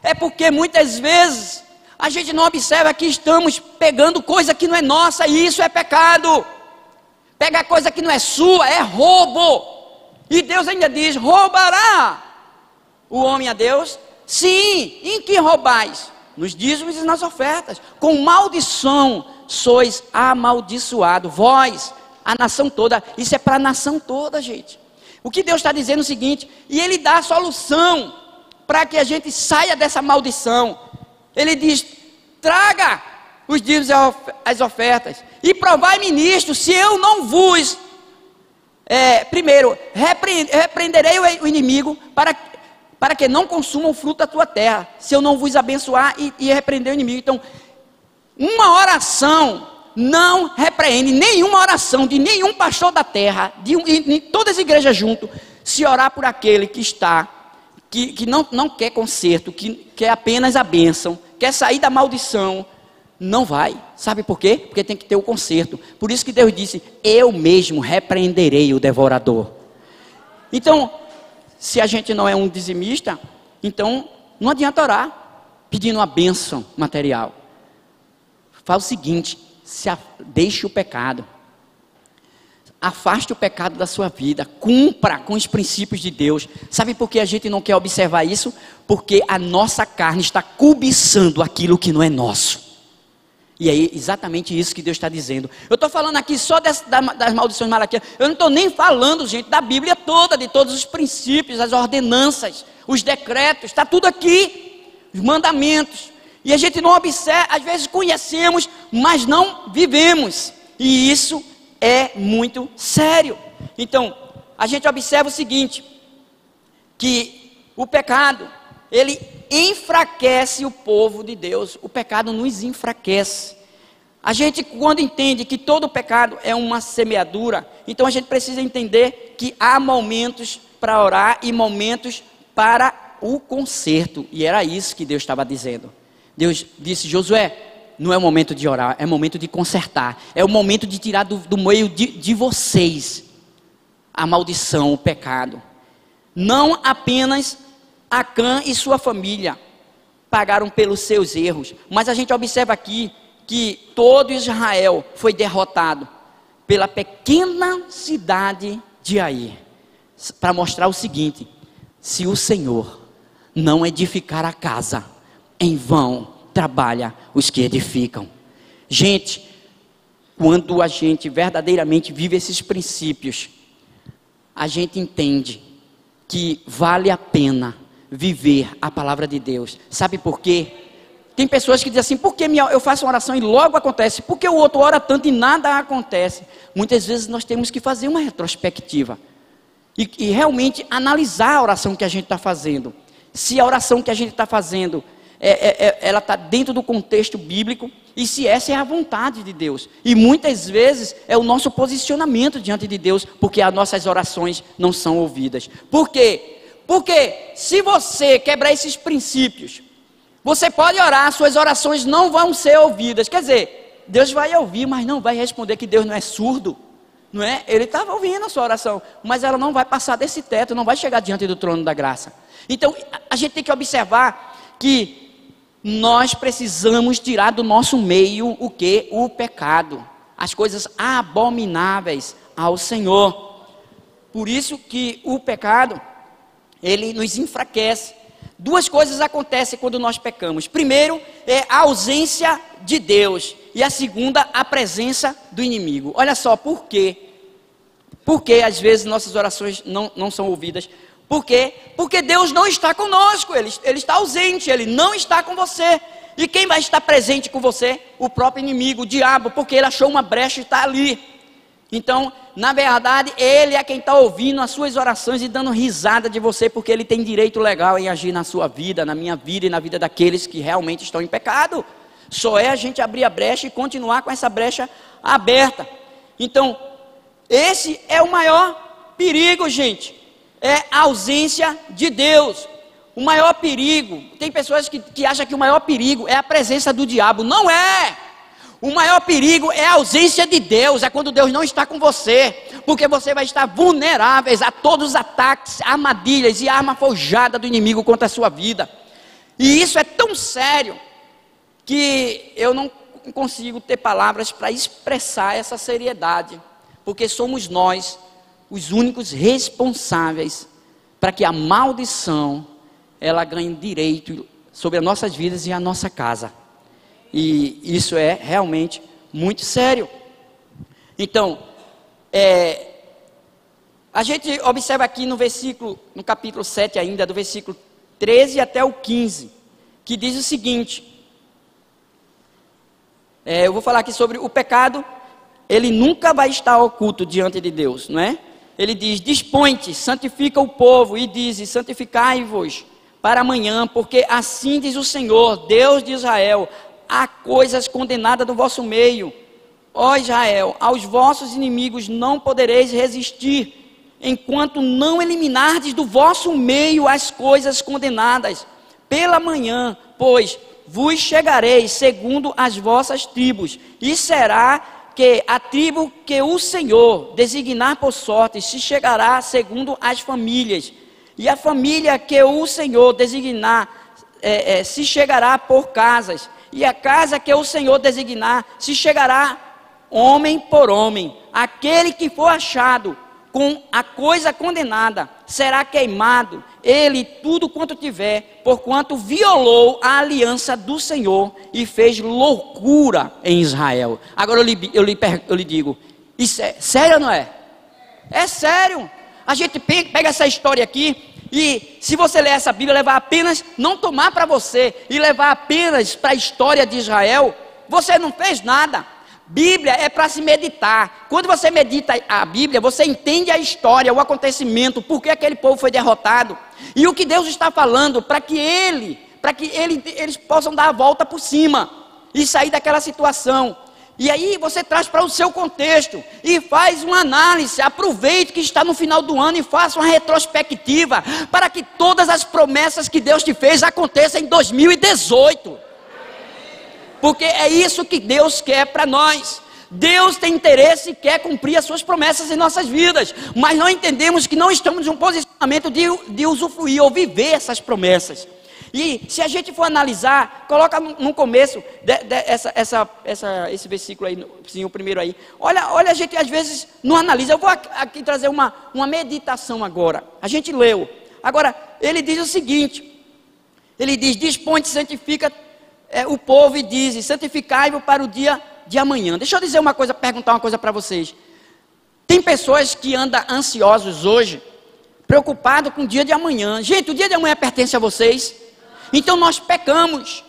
É porque muitas vezes a gente não observa que estamos pegando coisa que não é nossa, e isso é pecado. Pegar coisa que não é sua é roubo. E Deus ainda diz: roubará o homem a Deus? Sim, em que roubais? Nos dízimos e nas ofertas. Com maldição sois amaldiçoados, vós, a nação toda. Isso é para a nação toda, gente. O que Deus está dizendo é o seguinte, e Ele dá a solução para que a gente saia dessa maldição. Ele diz: traga os dízimos e as ofertas, e provai-me nisto, se eu não vos, primeiro, repreenderei o inimigo, para que não consuma o fruto da tua terra, se eu não vos abençoar e repreender o inimigo. Então, uma oração não repreende, nenhuma oração de nenhum pastor da terra, de todas as igrejas junto, se orar por aquele que não quer conserto, que quer apenas a bênção, quer sair da maldição, não vai. Sabe por quê? Porque tem que ter o conserto. Por isso que Deus disse: eu mesmo repreenderei o devorador. Então, se a gente não é um dizimista, então não adianta orar pedindo uma bênção material. Faz o seguinte: deixe o pecado, afaste o pecado da sua vida, cumpra com os princípios de Deus. Sabe por que a gente não quer observar isso? Porque a nossa carne está cobiçando aquilo que não é nosso. E é exatamente isso que Deus está dizendo. Eu estou falando aqui só das maldições Malaquias. Eu não estou nem falando, gente, da Bíblia toda, de todos os princípios, as ordenanças, os decretos, está tudo aqui, os mandamentos. E a gente não observa, às vezes conhecemos, mas não vivemos. E isso é muito sério. Então, a gente observa o seguinte, que o pecado, ele enfraquece o povo de Deus. O pecado nos enfraquece. A gente, quando entende que todo pecado é uma semeadura, então a gente precisa entender que há momentos para orar e momentos para o conserto. E era isso que Deus estava dizendo. Deus disse: Josué, não é o momento de orar, é o momento de consertar. É o momento de tirar do meio de vocês a maldição, o pecado. Não apenas Acã e sua família pagaram pelos seus erros, mas a gente observa aqui que todo Israel foi derrotado pela pequena cidade de Ai, para mostrar o seguinte: se o Senhor não edificar a casa, em vão trabalha os que edificam. Gente, quando a gente verdadeiramente vive esses princípios, a gente entende que vale a pena viver a palavra de Deus. Sabe por quê? Tem pessoas que dizem assim: por que eu faço uma oração e logo acontece? Por que o outro ora tanto e nada acontece? Muitas vezes nós temos que fazer uma retrospectiva e realmente analisar a oração que a gente está fazendo. Se a oração que a gente está fazendo ela está dentro do contexto bíblico, e se essa é a vontade de Deus. E muitas vezes é o nosso posicionamento diante de Deus, porque as nossas orações não são ouvidas. Por quê? Porque se você quebrar esses princípios, você pode orar, suas orações não vão ser ouvidas. Quer dizer, Deus vai ouvir, mas não vai responder, que Deus não é surdo. Não é? Ele estava ouvindo a sua oração, mas ela não vai passar desse teto, não vai chegar diante do trono da graça. Então, a gente tem que observar que nós precisamos tirar do nosso meio o que? O pecado, as coisas abomináveis ao Senhor. Por isso que o pecado, ele nos enfraquece. Duas coisas acontecem quando nós pecamos. Primeiro é a ausência de Deus, e a segunda, a presença do inimigo. Olha só, por quê? Porque às vezes nossas orações não são ouvidas. Por quê? Porque Deus não está conosco, Ele está ausente, Ele não está com você. E quem vai estar presente com você? O próprio inimigo, o diabo, porque ele achou uma brecha e está ali. Então, na verdade, ele é quem está ouvindo as suas orações e dando risada de você, porque ele tem direito legal em agir na sua vida, na minha vida e na vida daqueles que realmente estão em pecado. Só é a gente abrir a brecha e continuar com essa brecha aberta. Então, esse é o maior perigo, gente. É a ausência de Deus. O maior perigo, tem pessoas que acham que o maior perigo é a presença do diabo. Não é! O maior perigo é a ausência de Deus, é quando Deus não está com você, porque você vai estar vulnerável a todos os ataques, armadilhas e arma forjada do inimigo contra a sua vida. E isso é tão sério, que eu não consigo ter palavras para expressar essa seriedade, porque somos nós os únicos responsáveis para que a maldição ela ganhe direito sobre as nossas vidas e a nossa casa. E isso é realmente muito sério. Então, a gente observa aqui no capítulo 7 ainda, do versículo 13 até o 15, que diz o seguinte, eu vou falar aqui sobre o pecado. Ele nunca vai estar oculto diante de Deus, não é? Ele diz, dispõe-te, santifica o povo, e diz, santificai-vos para amanhã, porque assim diz o Senhor, Deus de Israel, há coisas condenadas do vosso meio, ó Israel, aos vossos inimigos não podereis resistir, enquanto não eliminardes do vosso meio as coisas condenadas. Pela manhã, pois, vos chegareis segundo as vossas tribos, e será que a tribo que o Senhor designar por sorte se chegará segundo as famílias, e a família que o Senhor designar se chegará por casas, e a casa que o Senhor designar se chegará homem por homem. Aquele que for achado com a coisa condenada será queimado, ele tudo quanto tiver, porquanto violou a aliança do Senhor e fez loucura em Israel. Agora eu lhe digo, isso é sério ou não é? É sério. A gente pega essa história aqui, e se você ler essa Bíblia, levar apenas, não tomar para você, e levar apenas para a história de Israel, você não fez nada. Bíblia é para se meditar. Quando você medita a Bíblia, você entende a história, o acontecimento, por que aquele povo foi derrotado, e o que Deus está falando, para que eles possam dar a volta por cima, e sair daquela situação. E aí você traz para o seu contexto, e faz uma análise, aproveite que está no final do ano, e faça uma retrospectiva, para que todas as promessas que Deus te fez aconteçam em 2018. Porque é isso que Deus quer para nós. Deus tem interesse e quer cumprir as suas promessas em nossas vidas, mas não entendemos que não estamos em um posicionamento de usufruir ou viver essas promessas. E se a gente for analisar, coloca no começo esse versículo aí, sim, o primeiro aí. Olha, a gente às vezes não analisa. Eu vou aqui trazer uma meditação agora. A gente leu. Agora, ele diz o seguinte, ele diz, dispõe-te, santifica o povo, e diz, santificai-vos para o dia de amanhã. Deixa eu dizer uma coisa, perguntar uma coisa para vocês. Tem pessoas que andam ansiosos hoje, preocupados com o dia de amanhã. Gente, o dia de amanhã pertence a vocês. Então nós pecamos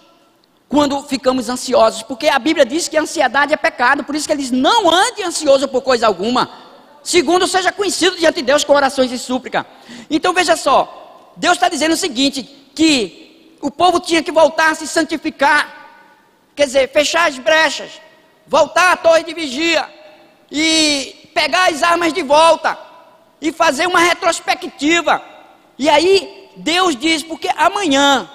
quando ficamos ansiosos, porque a Bíblia diz que a ansiedade é pecado. Por isso que ele diz, não ande ansioso por coisa alguma, segundo seja conhecido diante de Deus com orações e súplica. Então veja só, Deus está dizendo o seguinte, que o povo tinha que voltar a se santificar, quer dizer, fechar as brechas, voltar à torre de vigia e pegar as armas de volta e fazer uma retrospectiva. E aí Deus diz, porque amanhã,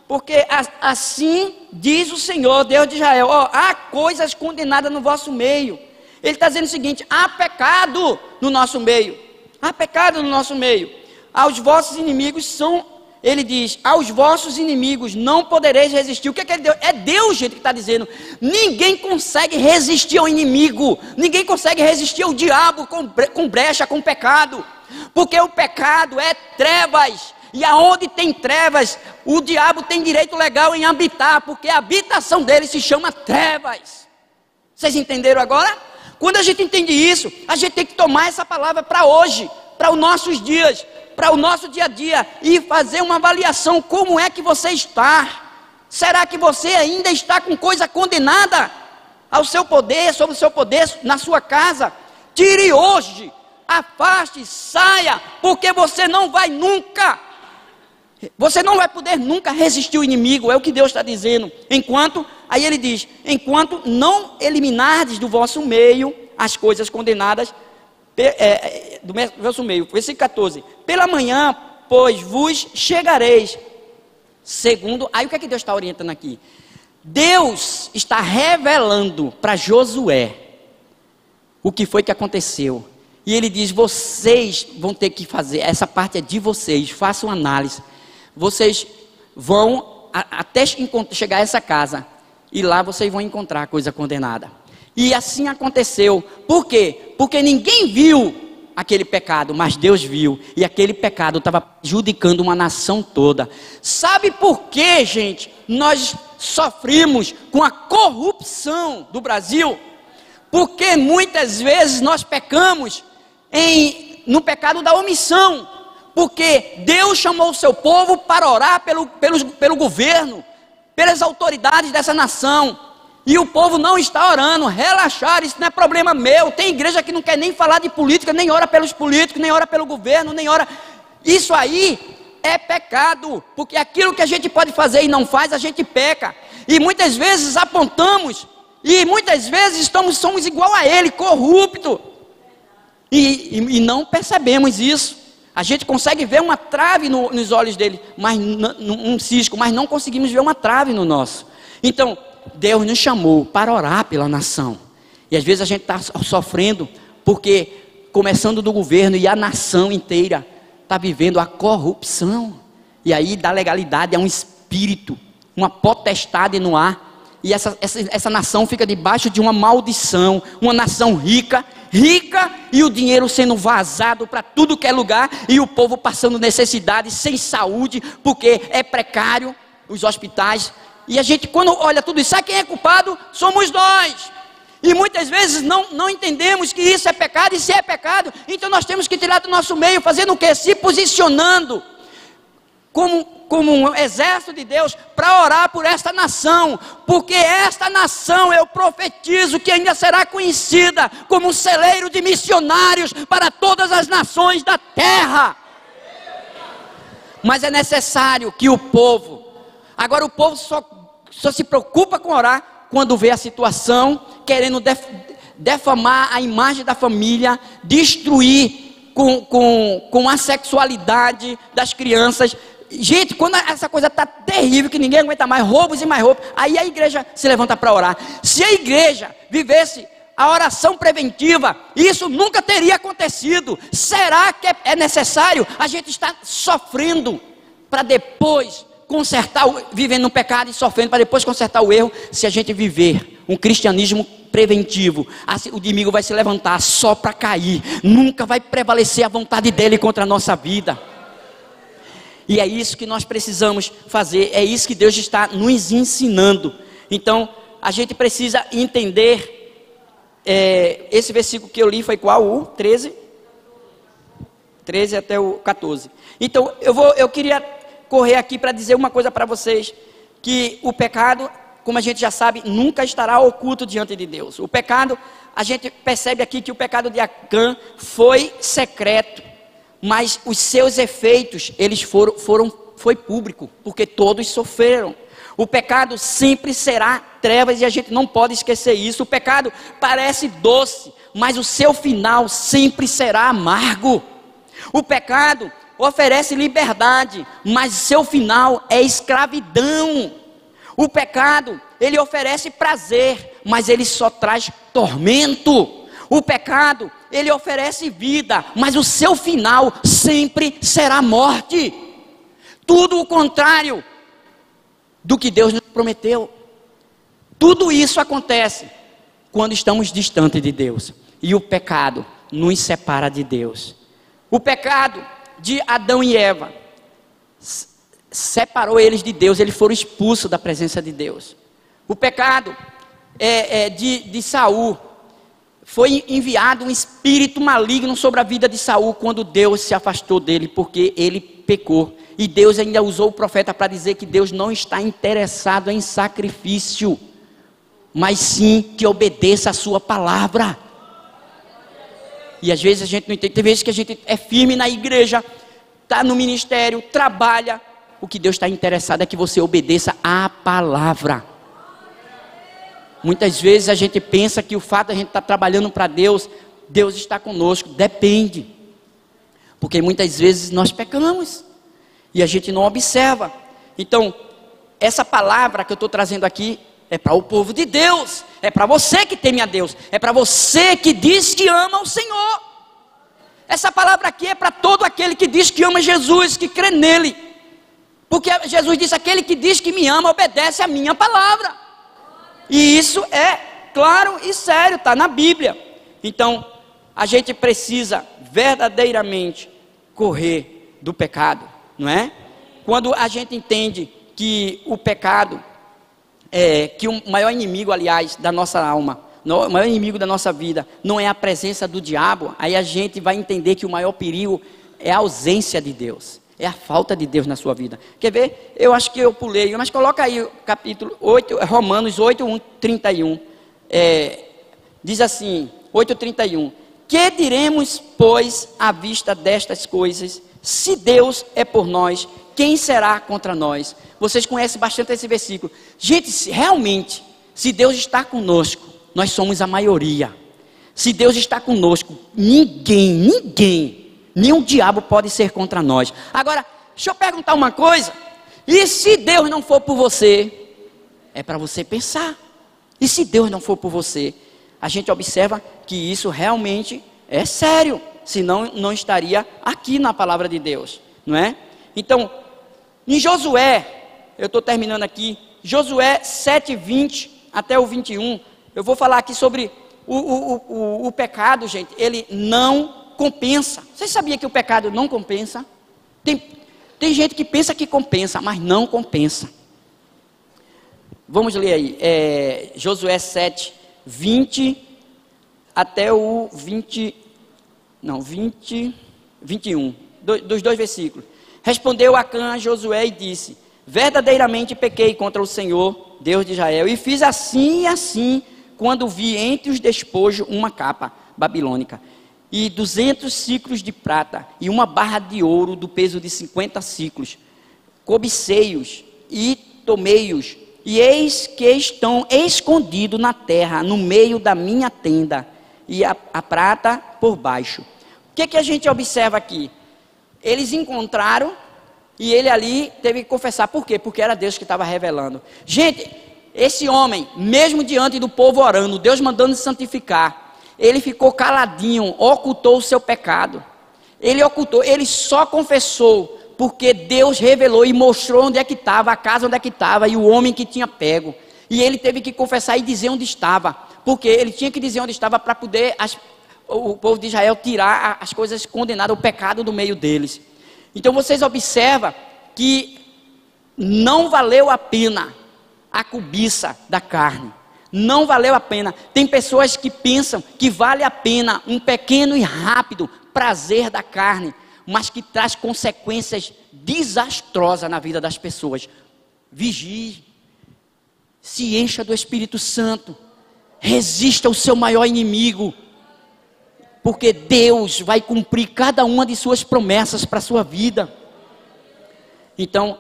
porque assim diz o Senhor, Deus de Israel, ó, há coisas condenadas no vosso meio. Ele está dizendo o seguinte: há pecado no nosso meio, há pecado no nosso meio. Aos vossos inimigos são, ele diz, aos vossos inimigos não podereis resistir. O que é que ele deu? É Deus, gente, que está dizendo. Ninguém consegue resistir ao inimigo, ninguém consegue resistir ao diabo com brecha, com pecado, porque o pecado é trevas. E aonde tem trevas, o diabo tem direito legal em habitar, porque a habitação dele se chama trevas. Vocês entenderam agora? Quando a gente entende isso, a gente tem que tomar essa palavra para hoje, para os nossos dias, para o nosso dia a dia, e fazer uma avaliação. Como é que você está? Será que você ainda está com coisa condenada ao seu poder, sobre o seu poder, na sua casa? Tire hoje, afaste, saia, porque você não vai nunca... Você não vai poder nunca resistir o inimigo, é o que Deus está dizendo. Enquanto, aí ele diz, enquanto não eliminardes do vosso meio as coisas condenadas, do vosso meio, versículo 14. Pela manhã, pois, vos chegareis, segundo, aí o que é que Deus está orientando aqui? Deus está revelando para Josué o que foi que aconteceu. E ele diz, vocês vão ter que fazer, essa parte é de vocês, façam análise. Vocês vão até chegar a essa casa, e lá vocês vão encontrar a coisa condenada. E assim aconteceu. Por quê? Porque ninguém viu aquele pecado, mas Deus viu. E aquele pecado estava prejudicando uma nação toda. Sabe por quê, gente? Nós sofrimos com a corrupção do Brasil. Porque muitas vezes nós pecamos no pecado da omissão. Porque Deus chamou o seu povo para orar pelo governo, pelas autoridades dessa nação, e o povo não está orando. Relaxar, isso não é problema meu. Tem igreja que não quer nem falar de política, nem ora pelos políticos, nem ora pelo governo, nem ora... Isso aí é pecado, porque aquilo que a gente pode fazer e não faz, a gente peca. E muitas vezes apontamos, e muitas vezes somos igual a ele, corrupto, e não percebemos isso. A gente consegue ver uma trave nos olhos dele, mas um cisco, mas não conseguimos ver uma trave no nosso. Então, Deus nos chamou para orar pela nação. E às vezes a gente está sofrendo, porque começando do governo e a nação inteira está vivendo a corrupção. E aí da legalidade é um espírito, uma potestade no ar. E essa nação fica debaixo de uma maldição. Uma nação rica, e o dinheiro sendo vazado para tudo que é lugar, e o povo passando necessidade, sem saúde, porque é precário, os hospitais. E a gente, quando olha tudo isso, sabe quem é culpado? Somos nós. E muitas vezes não entendemos que isso é pecado, e se é pecado, então nós temos que tirar do nosso meio, fazendo o quê? Se posicionando como um exército de Deus, para orar por esta nação, porque esta nação, eu profetizo que ainda será conhecida como um celeiro de missionários para todas as nações da terra. Mas é necessário que o povo, agora o povo só se preocupa com orar quando vê a situação, querendo defamar a imagem da família, destruir com a sexualidade das crianças. Gente, quando essa coisa está terrível, que ninguém aguenta mais, roubos e mais roubos, aí a igreja se levanta para orar. Se a igreja vivesse a oração preventiva, isso nunca teria acontecido. Será que é necessário a gente estar sofrendo para depois consertar, vivendo no pecado e sofrendo para depois consertar o erro? Se a gente viver um cristianismo preventivo, o inimigo vai se levantar só para cair, nunca vai prevalecer a vontade dele contra a nossa vida. E é isso que nós precisamos fazer, é isso que Deus está nos ensinando. Então, a gente precisa entender, esse versículo que eu li foi qual? O 13? 13 até o 14. Então, eu queria correr aqui para dizer uma coisa para vocês, que o pecado, como a gente já sabe, nunca estará oculto diante de Deus. O pecado, a gente percebe aqui que o pecado de Acã foi secreto, mas os seus efeitos, eles foram foi público, porque todos sofreram. O pecado sempre será trevas e a gente não pode esquecer isso. O pecado parece doce, mas o seu final sempre será amargo. O pecado oferece liberdade, mas seu final é escravidão. O pecado, ele oferece prazer, mas ele só traz tormento. O pecado, ele oferece vida, mas o seu final sempre será morte. Tudo o contrário do que Deus nos prometeu. Tudo isso acontece quando estamos distantes de Deus. E o pecado nos separa de Deus. O pecado de Adão e Eva separou eles de Deus, eles foram expulsos da presença de Deus. O pecado de Saul, foi enviado um espírito maligno sobre a vida de Saul quando Deus se afastou dele, porque ele pecou. E Deus ainda usou o profeta para dizer que Deus não está interessado em sacrifício, mas sim que obedeça a sua palavra. E às vezes a gente não entende, tem vezes que a gente é firme na igreja, está no ministério, trabalha. O que Deus está interessado é que você obedeça à palavra. Muitas vezes a gente pensa que o fato de a gente estar trabalhando para Deus, Deus está conosco. Depende. Porque muitas vezes nós pecamos e a gente não observa. Então, essa palavra que eu estou trazendo aqui é para o povo de Deus. É para você que teme a Deus. É para você que diz que ama o Senhor. Essa palavra aqui é para todo aquele que diz que ama Jesus, que crê nele. Porque Jesus disse, aquele que diz que me ama, obedece a minha palavra. E isso é claro e sério, está na Bíblia. Então, a gente precisa verdadeiramente correr do pecado, não é? Quando a gente entende que o pecado, que o maior inimigo, aliás, da nossa alma, o maior inimigo da nossa vida, não é a presença do diabo, aí a gente vai entender que o maior perigo é a ausência de Deus. É a falta de Deus na sua vida. Quer ver? Eu acho que eu pulei, mas coloca aí o capítulo 8, Romanos 8, 1, 31. Diz assim, 8:31. Que diremos, pois, à vista destas coisas? Se Deus é por nós, quem será contra nós? Vocês conhecem bastante esse versículo. Gente, realmente, se Deus está conosco, nós somos a maioria. Se Deus está conosco, nenhum diabo pode ser contra nós. Agora, deixa eu perguntar uma coisa. E se Deus não for por você? É para você pensar. E se Deus não for por você? A gente observa que isso realmente é sério. Senão não estaria aqui na palavra de Deus, não é? Então, em Josué, eu estou terminando aqui, Josué 7:20 até o 21, eu vou falar aqui sobre o pecado, gente. Ele não compensa. Você sabia que o pecado não compensa? Tem gente que pensa que compensa, mas não compensa. Vamos ler aí, Josué 7:20 até o 21, dos dois versículos. Respondeu Acã a Josué e disse: verdadeiramente pequei contra o Senhor, Deus de Israel, e fiz assim e assim, quando vi entre os despojos uma capa babilônica, e 200 ciclos de prata, e uma barra de ouro do peso de 50 ciclos, cobicei-os e tomei-os, e eis que estão escondidos na terra, no meio da minha tenda, e a prata por baixo. O que a gente observa aqui? Eles encontraram, e ele ali teve que confessar. Por quê? Porque era Deus que estava revelando. Gente, esse homem, mesmo diante do povo orando, Deus mandando santificar, ele ficou caladinho, ocultou o seu pecado. Ele só confessou porque Deus revelou e mostrou onde é que estava, a casa onde é que estava e o homem que tinha pego. E ele teve que confessar e dizer onde estava, porque ele tinha que dizer onde estava para poder o povo de Israel tirar as coisas condenadas, o pecado do meio deles. Então vocês observam que não valeu a pena a cobiça da carne. Não valeu a pena. Tem pessoas que pensam que vale a pena um pequeno e rápido prazer da carne, mas que traz consequências desastrosas na vida das pessoas. Vigie, se encha do Espírito Santo, resista ao seu maior inimigo, porque Deus vai cumprir cada uma de suas promessas para a sua vida. Então,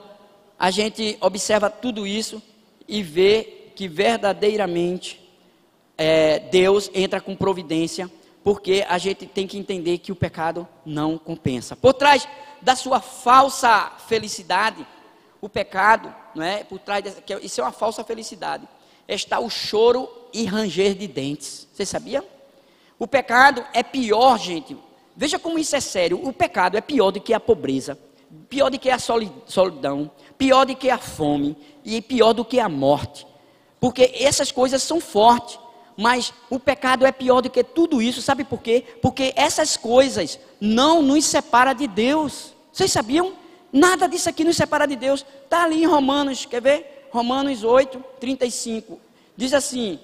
a gente observa tudo isso e vê que verdadeiramente Deus entra com providência, porque a gente tem que entender que o pecado não compensa. Por trás da sua falsa felicidade, o pecado, não é? Por trás isso é uma falsa felicidade, está o choro e ranger de dentes. Você sabia? O pecado é pior, gente. Veja como isso é sério. O pecado é pior do que a pobreza, pior do que a solidão, pior do que a fome e pior do que a morte. Porque essas coisas são fortes, mas o pecado é pior do que tudo isso. Sabe por quê? Porque essas coisas não nos separam de Deus. Vocês sabiam? Nada disso aqui nos separa de Deus. Está ali em Romanos, quer ver? Romanos 8, 35. Diz assim: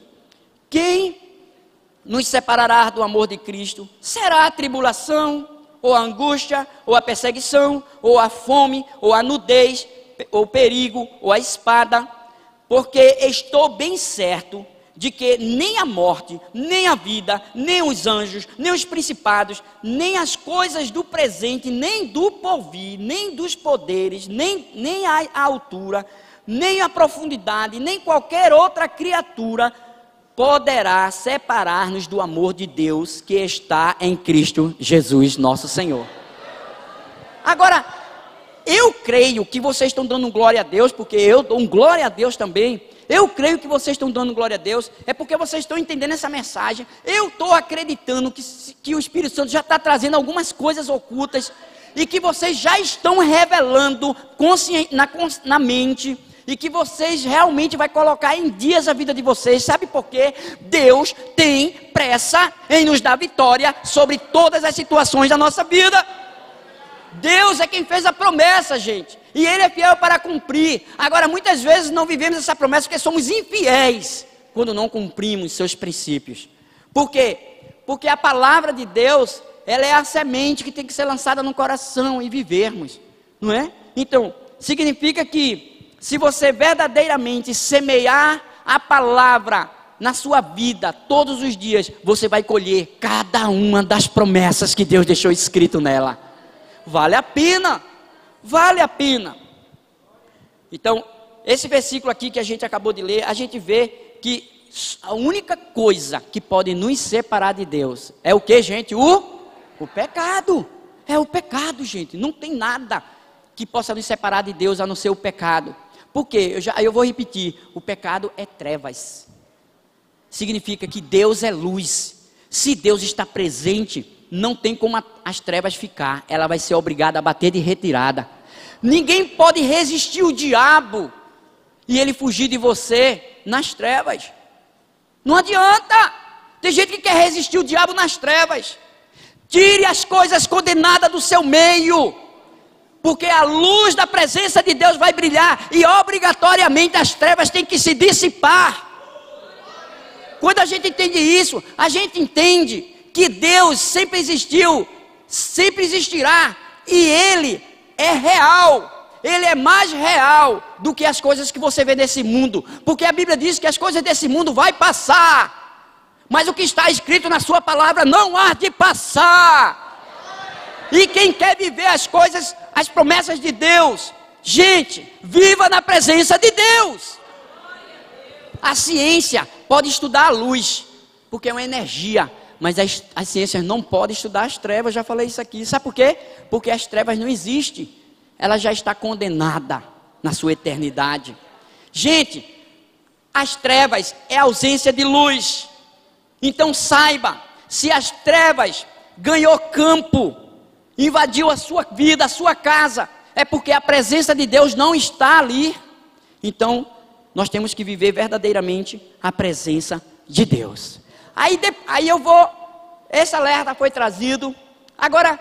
quem nos separará do amor de Cristo? Será a tribulação, ou a angústia, ou a perseguição, ou a fome, ou a nudez, ou perigo, ou a espada? Porque estou bem certo de que nem a morte, nem a vida, nem os anjos, nem os principados, nem as coisas do presente, nem do porvir, nem dos poderes, nem a altura, nem a profundidade, nem qualquer outra criatura poderá separar-nos do amor de Deus que está em Cristo Jesus, nosso Senhor. Agora, eu creio que vocês estão dando glória a Deus, porque eu dou glória a Deus também. Eu creio que vocês estão dando glória a Deus, é porque vocês estão entendendo essa mensagem. Eu estou acreditando que o Espírito Santo já está trazendo algumas coisas ocultas, e que vocês já estão revelando na mente, e que vocês realmente vão colocar em dias a vida de vocês. Sabe por quê? Deus tem pressa em nos dar vitória sobre todas as situações da nossa vida. Deus é quem fez a promessa, gente, e Ele é fiel para cumprir. Agora, muitas vezes não vivemos essa promessa porque somos infiéis quando não cumprimos seus princípios. Por quê? Porque a palavra de Deus, ela é a semente que tem que ser lançada no coração e vivermos, não é? Então, significa que se você verdadeiramente semear a palavra na sua vida todos os dias, você vai colher cada uma das promessas que Deus deixou escrito nela. Vale a pena, vale a pena. Então, esse versículo aqui que a gente acabou de ler, a gente vê que a única coisa que pode nos separar de Deus é o que, gente? O pecado. É o pecado, gente. Não tem nada que possa nos separar de Deus a não ser o pecado. Por quê? Eu vou repetir: o pecado é trevas. Significa que Deus é luz. Se Deus está presente, não tem como as trevas ficar. Ela vai ser obrigada a bater de retirada. Ninguém pode resistir o diabo e ele fugir de você nas trevas. Não adianta. Tem gente que quer resistir o diabo nas trevas. Tire as coisas condenadas do seu meio, porque a luz da presença de Deus vai brilhar, e obrigatoriamente as trevas têm que se dissipar. Quando a gente entende isso, a gente entende que Deus sempre existiu, sempre existirá, e Ele é real. Ele é mais real do que as coisas que você vê nesse mundo, porque a Bíblia diz que as coisas desse mundo vai passar, mas o que está escrito na sua palavra não há de passar. E quem quer viver as coisas, as promessas de Deus, gente, viva na presença de Deus. A ciência pode estudar a luz, porque é uma energia, mas as ciências não podem estudar as trevas. Já falei isso aqui. Sabe por quê? Porque as trevas não existem. Ela já está condenada na sua eternidade. Gente, as trevas é a ausência de luz. Então saiba, se as trevas ganhou campo, invadiu a sua vida, a sua casa, é porque a presença de Deus não está ali. Então, nós temos que viver verdadeiramente a presença de Deus. Aí esse alerta foi trazido. Agora,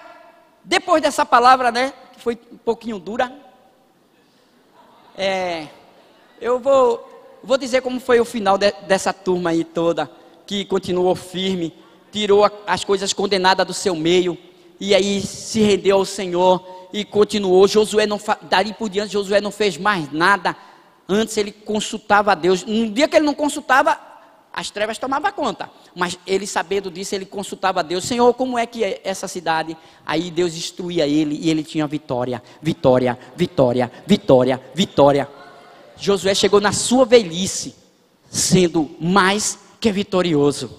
depois dessa palavra, né, que foi um pouquinho dura, eu vou dizer como foi o final dessa turma aí toda, que continuou firme, tirou as coisas condenadas do seu meio, e aí se rendeu ao Senhor, e continuou. Dali por diante, Josué não fez mais nada. Antes ele consultava a Deus. No dia que ele não consultava, As trevas tomavam conta, mas ele, sabendo disso, ele consultava a Deus: Senhor, como é que é essa cidade? Aí Deus instruía ele e ele tinha vitória, vitória, vitória, vitória, vitória. Josué chegou na sua velhice sendo mais que vitorioso.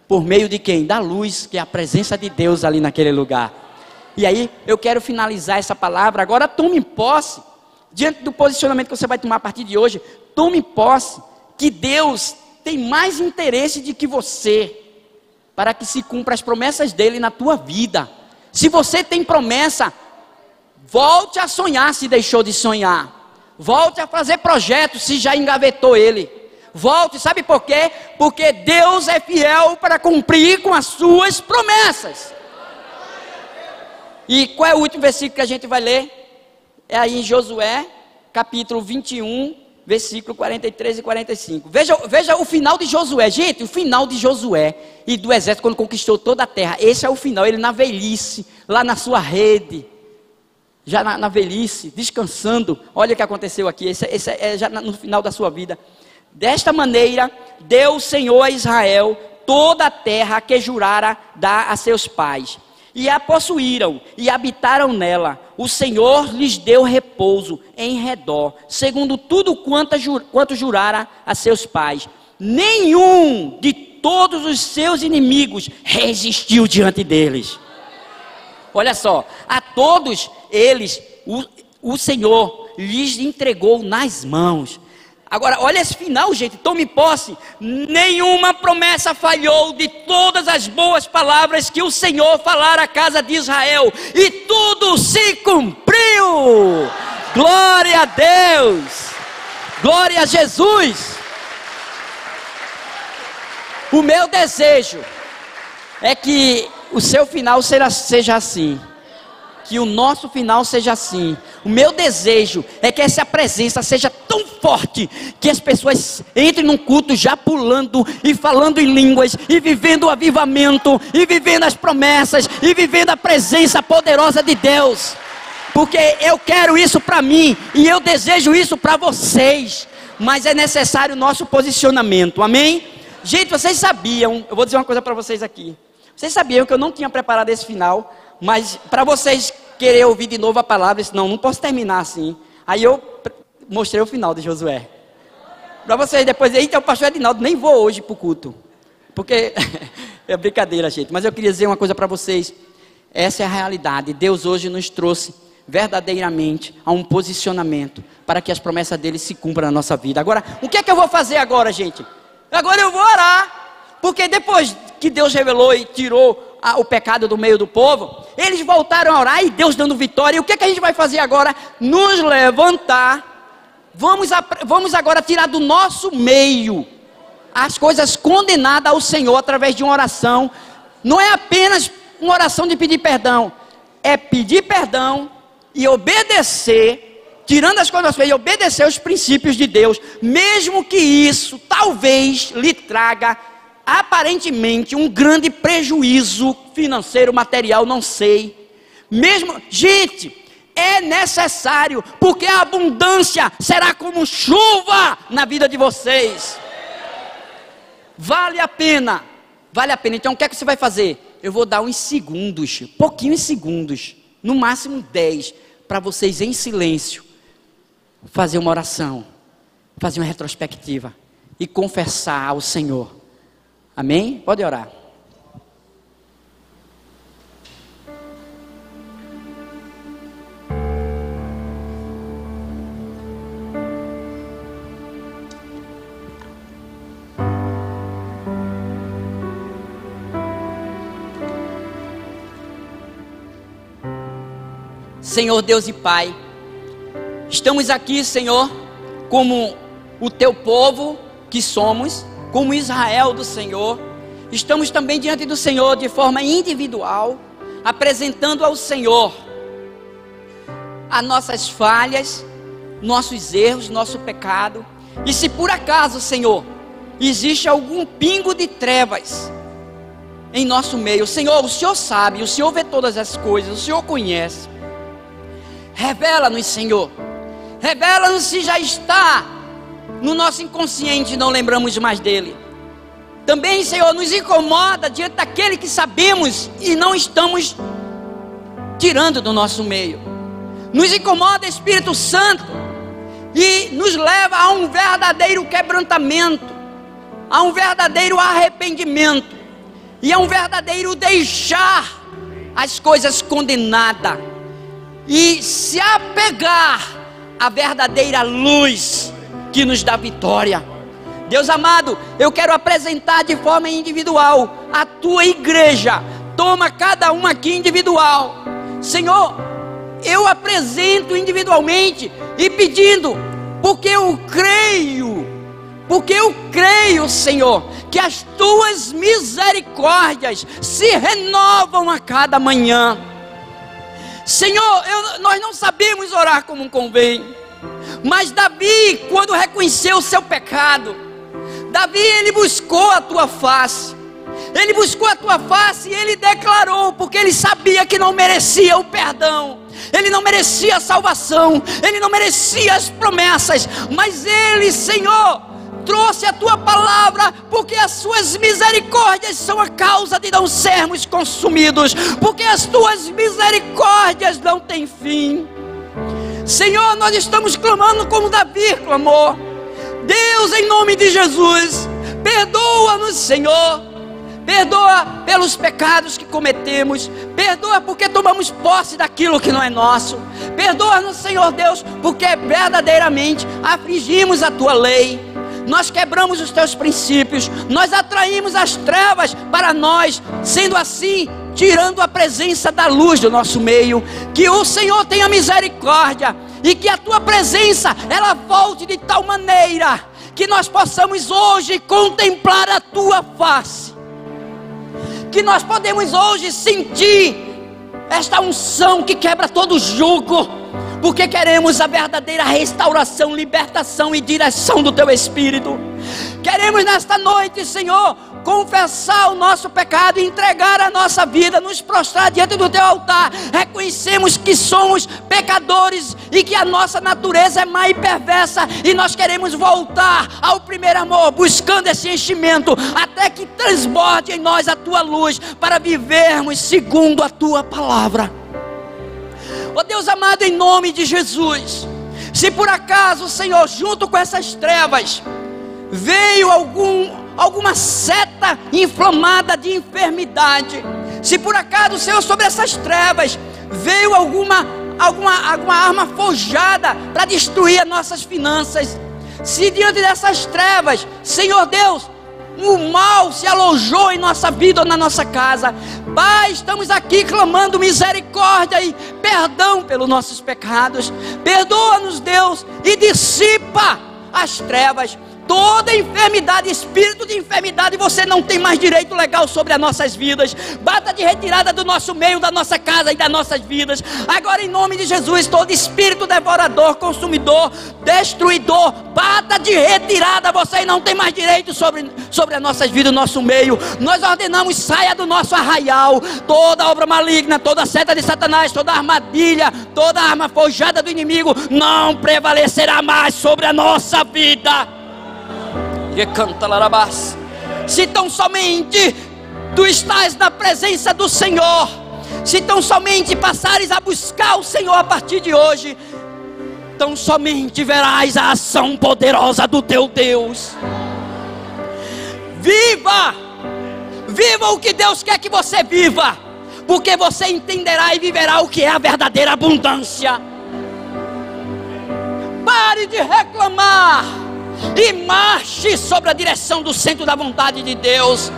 Por meio de quem? Da luz, que é a presença de Deus ali naquele lugar. E aí eu quero finalizar essa palavra. Agora tome posse, diante do posicionamento que você vai tomar a partir de hoje. Tome posse que Deus tem mais interesse do que você, para que se cumpra as promessas dele na tua vida. Se você tem promessa, volte a sonhar se deixou de sonhar. Volte a fazer projetos se já engavetou ele. Volte, sabe por quê? Porque Deus é fiel para cumprir com as suas promessas. E qual é o último versículo que a gente vai ler? É aí em Josué, capítulo 21, versículo 43 e 45. Veja o final de Josué. Gente, o final de Josué e do exército quando conquistou toda a terra. Esse é o final, ele na velhice, lá na sua rede, já na velhice, descansando. Olha o que aconteceu aqui, esse é já no final da sua vida. Desta maneira, deu o Senhor a Israel toda a terra que jurara dar a seus pais. E a possuíram e habitaram nela. O Senhor lhes deu repouso em redor, segundo tudo quanto jurara a seus pais. Nenhum de todos os seus inimigos resistiu diante deles. Olha só, a todos eles o Senhor lhes entregou nas mãos. Agora, olha esse final, gente, tome posse. Nenhuma promessa falhou de todas as boas palavras que o Senhor falara à casa de Israel. E tudo se cumpriu. Glória a Deus. Glória a Jesus. O meu desejo é que o seu final seja assim. Que o nosso final seja assim. O meu desejo é que essa presença seja tão forte que as pessoas entrem num culto já pulando e falando em línguas e vivendo o avivamento e vivendo as promessas e vivendo a presença poderosa de Deus. Porque eu quero isso para mim e eu desejo isso para vocês. Mas é necessário o nosso posicionamento. Amém? Gente, vocês sabiam, eu vou dizer uma coisa para vocês aqui. Vocês sabiam que eu não tinha preparado esse final, mas para vocês querer ouvir de novo a palavra, senão não posso terminar assim. Aí eu mostrei o final de Josué. Para vocês depois, eita, o pastor Edinaldo, nem vou hoje para o culto. Porque, é brincadeira, gente. Mas eu queria dizer uma coisa para vocês. Essa é a realidade. Deus hoje nos trouxe verdadeiramente a um posicionamento para que as promessas dele se cumpram na nossa vida. Agora, o que é que eu vou fazer agora, gente? Agora eu vou orar. Porque depois que Deus revelou e tirou o pecado do meio do povo, eles voltaram a orar e Deus dando vitória. E o que é que a gente vai fazer agora? Nos levantar. Vamos agora tirar do nosso meio as coisas condenadas ao Senhor através de uma oração. Não é apenas uma oração de pedir perdão, é pedir perdão e obedecer, tirando as coisas feias, e obedecer os princípios de Deus, mesmo que isso talvez lhe traga aparentemente um grande prejuízo financeiro, material, não sei. Mesmo, gente, é necessário, porque a abundância será como chuva na vida de vocês. Vale a pena, vale a pena. Então o que é que você vai fazer? Eu vou dar uns segundos, pouquinhos segundos, no máximo 10, para vocês em silêncio fazer uma oração, fazer uma retrospectiva e confessar ao Senhor. Amém? Pode orar. Senhor Deus e Pai, estamos aqui, Senhor, como o teu povo que somos, como Israel do Senhor. Estamos também diante do Senhor de forma individual, apresentando ao Senhor as nossas falhas, nossos erros, nosso pecado. E se por acaso, Senhor, existe algum pingo de trevas em nosso meio, Senhor, o Senhor sabe, o Senhor vê todas as coisas, o Senhor conhece. Revela-nos, Senhor. Revela-nos se já está no nosso inconsciente e não lembramos mais dele. Também, Senhor, nos incomoda diante daquele que sabemos e não estamos tirando do nosso meio. Nos incomoda, Espírito Santo, e nos leva a um verdadeiro quebrantamento, a um verdadeiro arrependimento, e a um verdadeiro deixar as coisas condenadas e se apegar à verdadeira luz que nos dá vitória. Deus amado, eu quero apresentar de forma individual a tua igreja. Toma cada um aqui individual. Senhor, eu apresento individualmente e pedindo, porque eu creio, Senhor, que as tuas misericórdias se renovam a cada manhã. Senhor, nós não sabemos orar como convém, mas Davi, quando reconheceu o seu pecado, Davi, ele buscou a tua face. Ele buscou a tua face e ele declarou, porque ele sabia que não merecia o perdão, ele não merecia a salvação, ele não merecia as promessas, mas ele, Senhor, trouxe a tua palavra, porque as suas misericórdias são a causa de não sermos consumidos, porque as tuas misericórdias não têm fim. Senhor, nós estamos clamando como Davi clamou. Deus, em nome de Jesus, perdoa-nos, Senhor. Perdoa pelos pecados que cometemos. Perdoa porque tomamos posse daquilo que não é nosso. Perdoa-nos, Senhor Deus, porque verdadeiramente afligimos a tua lei. Nós quebramos os teus princípios. Nós atraímos as trevas para nós. Sendo assim, tirando a presença da luz do nosso meio. Que o Senhor tenha misericórdia e que a tua presença, ela volte de tal maneira que nós possamos hoje contemplar a tua face, que nós podemos hoje sentir esta unção que quebra todo jugo, porque queremos a verdadeira restauração, libertação e direção do teu Espírito. Queremos nesta noite, Senhor, confessar o nosso pecado, entregar a nossa vida, nos prostrar diante do teu altar. Reconhecemos que somos pecadores e que a nossa natureza é má e perversa, e nós queremos voltar ao primeiro amor, buscando esse enchimento, até que transborde em nós a tua luz, para vivermos segundo a tua palavra. Ó Deus amado, em nome de Jesus, se por acaso, Senhor, junto com essas trevas veio alguma seta inflamada de enfermidade, se por acaso, Senhor, sobre essas trevas veio alguma arma forjada para destruir as nossas finanças, se diante dessas trevas, Senhor Deus, o mal se alojou em nossa vida ou na nossa casa, Pai, estamos aqui clamando misericórdia e perdão pelos nossos pecados. Perdoa-nos, Deus, e dissipa as trevas. Toda enfermidade, espírito de enfermidade, você não tem mais direito legal sobre as nossas vidas. Bata de retirada do nosso meio, da nossa casa e das nossas vidas. Agora, em nome de Jesus, todo espírito devorador, consumidor, destruidor, bata de retirada. Você não tem mais direito sobre as nossas vidas, o nosso meio. Nós ordenamos, saia do nosso arraial. Toda obra maligna, toda seta de Satanás, toda armadilha, toda arma forjada do inimigo não prevalecerá mais sobre a nossa vida. Se tão somente tu estás na presença do Senhor, se tão somente passares a buscar o Senhor a partir de hoje, tão somente verás a ação poderosa do teu Deus. Viva o que Deus quer que você viva, porque você entenderá e viverá o que é a verdadeira abundância. Pare de reclamar e marche sobre a direção do centro da vontade de Deus,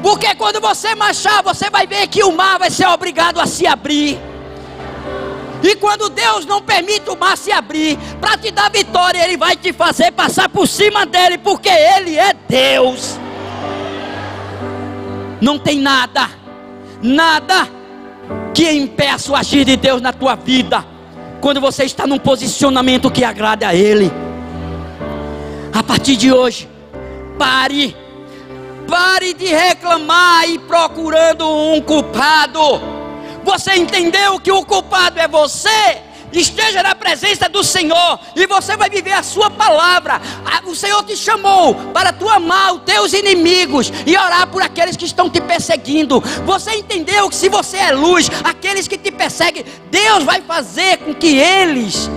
porque quando você marchar, você vai ver que o mar vai ser obrigado a se abrir. E quando Deus não permite o mar se abrir para te dar vitória, Ele vai te fazer passar por cima dele, porque Ele é Deus. Não tem nada que impeça o agir de Deus na tua vida, quando você está num posicionamento que agrada a Ele. A partir de hoje, pare de reclamar e procurando um culpado. Você entendeu que o culpado é você? esteja na presença do Senhor e você vai viver a sua palavra. O Senhor te chamou para tu amar os teus inimigos e orar por aqueles que estão te perseguindo. Você entendeu que se você é luz, aqueles que te perseguem, Deus vai fazer com que eles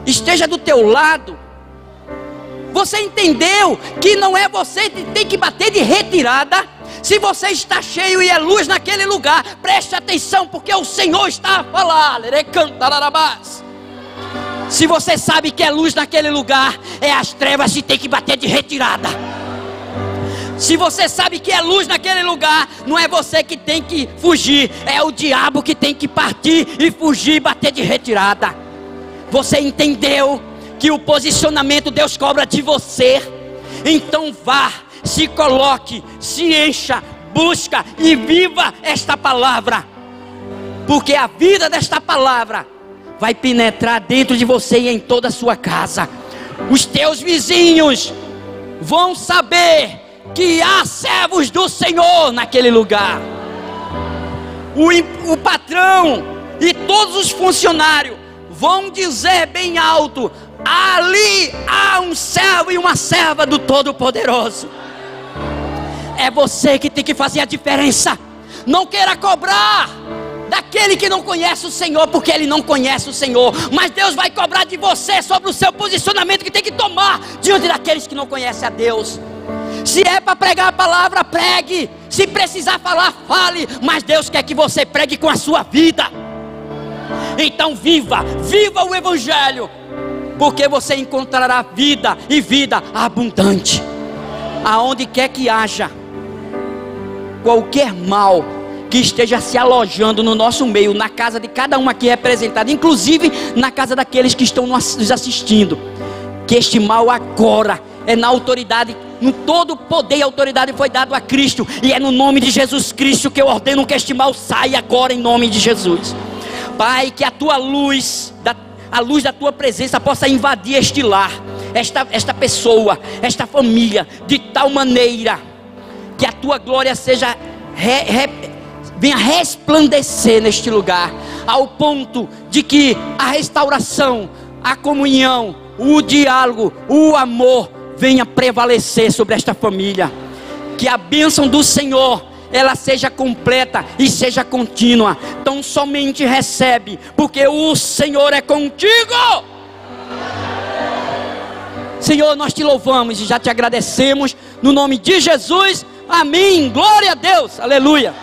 estejam do teu lado. Você entendeu que não é você que tem que bater de retirada? Se você está cheio e é luz naquele lugar, preste atenção, porque o Senhor está a falar. Se você sabe que é luz naquele lugar, é as trevas que tem que bater de retirada. Se você sabe que é luz naquele lugar, não é você que tem que fugir, é o diabo que tem que partir e fugir e bater de retirada. Você entendeu que o posicionamento Deus cobra de você? Então vá, se coloque, se encha, busca e viva esta palavra, porque a vida desta palavra vai penetrar dentro de você e em toda a sua casa. Os teus vizinhos vão saber que há servos do Senhor naquele lugar. O patrão e todos os funcionários vão dizer bem alto: ali há um servo e uma serva do Todo-Poderoso. É você que tem que fazer a diferença. Não queira cobrar daquele que não conhece o Senhor, porque ele não conhece o Senhor. Mas Deus vai cobrar de você sobre o seu posicionamento que tem que tomar diante daqueles que não conhecem a Deus. Se é para pregar a palavra, pregue. Se precisar falar, fale. Mas Deus quer que você pregue com a sua vida. Então viva o Evangelho, porque você encontrará vida e vida abundante. Aonde quer que haja qualquer mal que esteja se alojando no nosso meio, na casa de cada um aqui representado, inclusive na casa daqueles que estão nos assistindo, que este mal agora é na autoridade, no todo poder e autoridade foi dado a Cristo, e é no nome de Jesus Cristo que eu ordeno que este mal saia agora em nome de Jesus. Pai, que a tua luz, a luz da tua presença possa invadir este lar, esta pessoa, esta família, de tal maneira que a tua glória seja venha resplandecer neste lugar, ao ponto de que a restauração, a comunhão, o diálogo, o amor venha prevalecer sobre esta família. Que a bênção do Senhor ela seja completa e seja contínua. Então somente recebe, porque o Senhor é contigo. Senhor, nós te louvamos e já te agradecemos no nome de Jesus. Amém. Glória a Deus. Aleluia.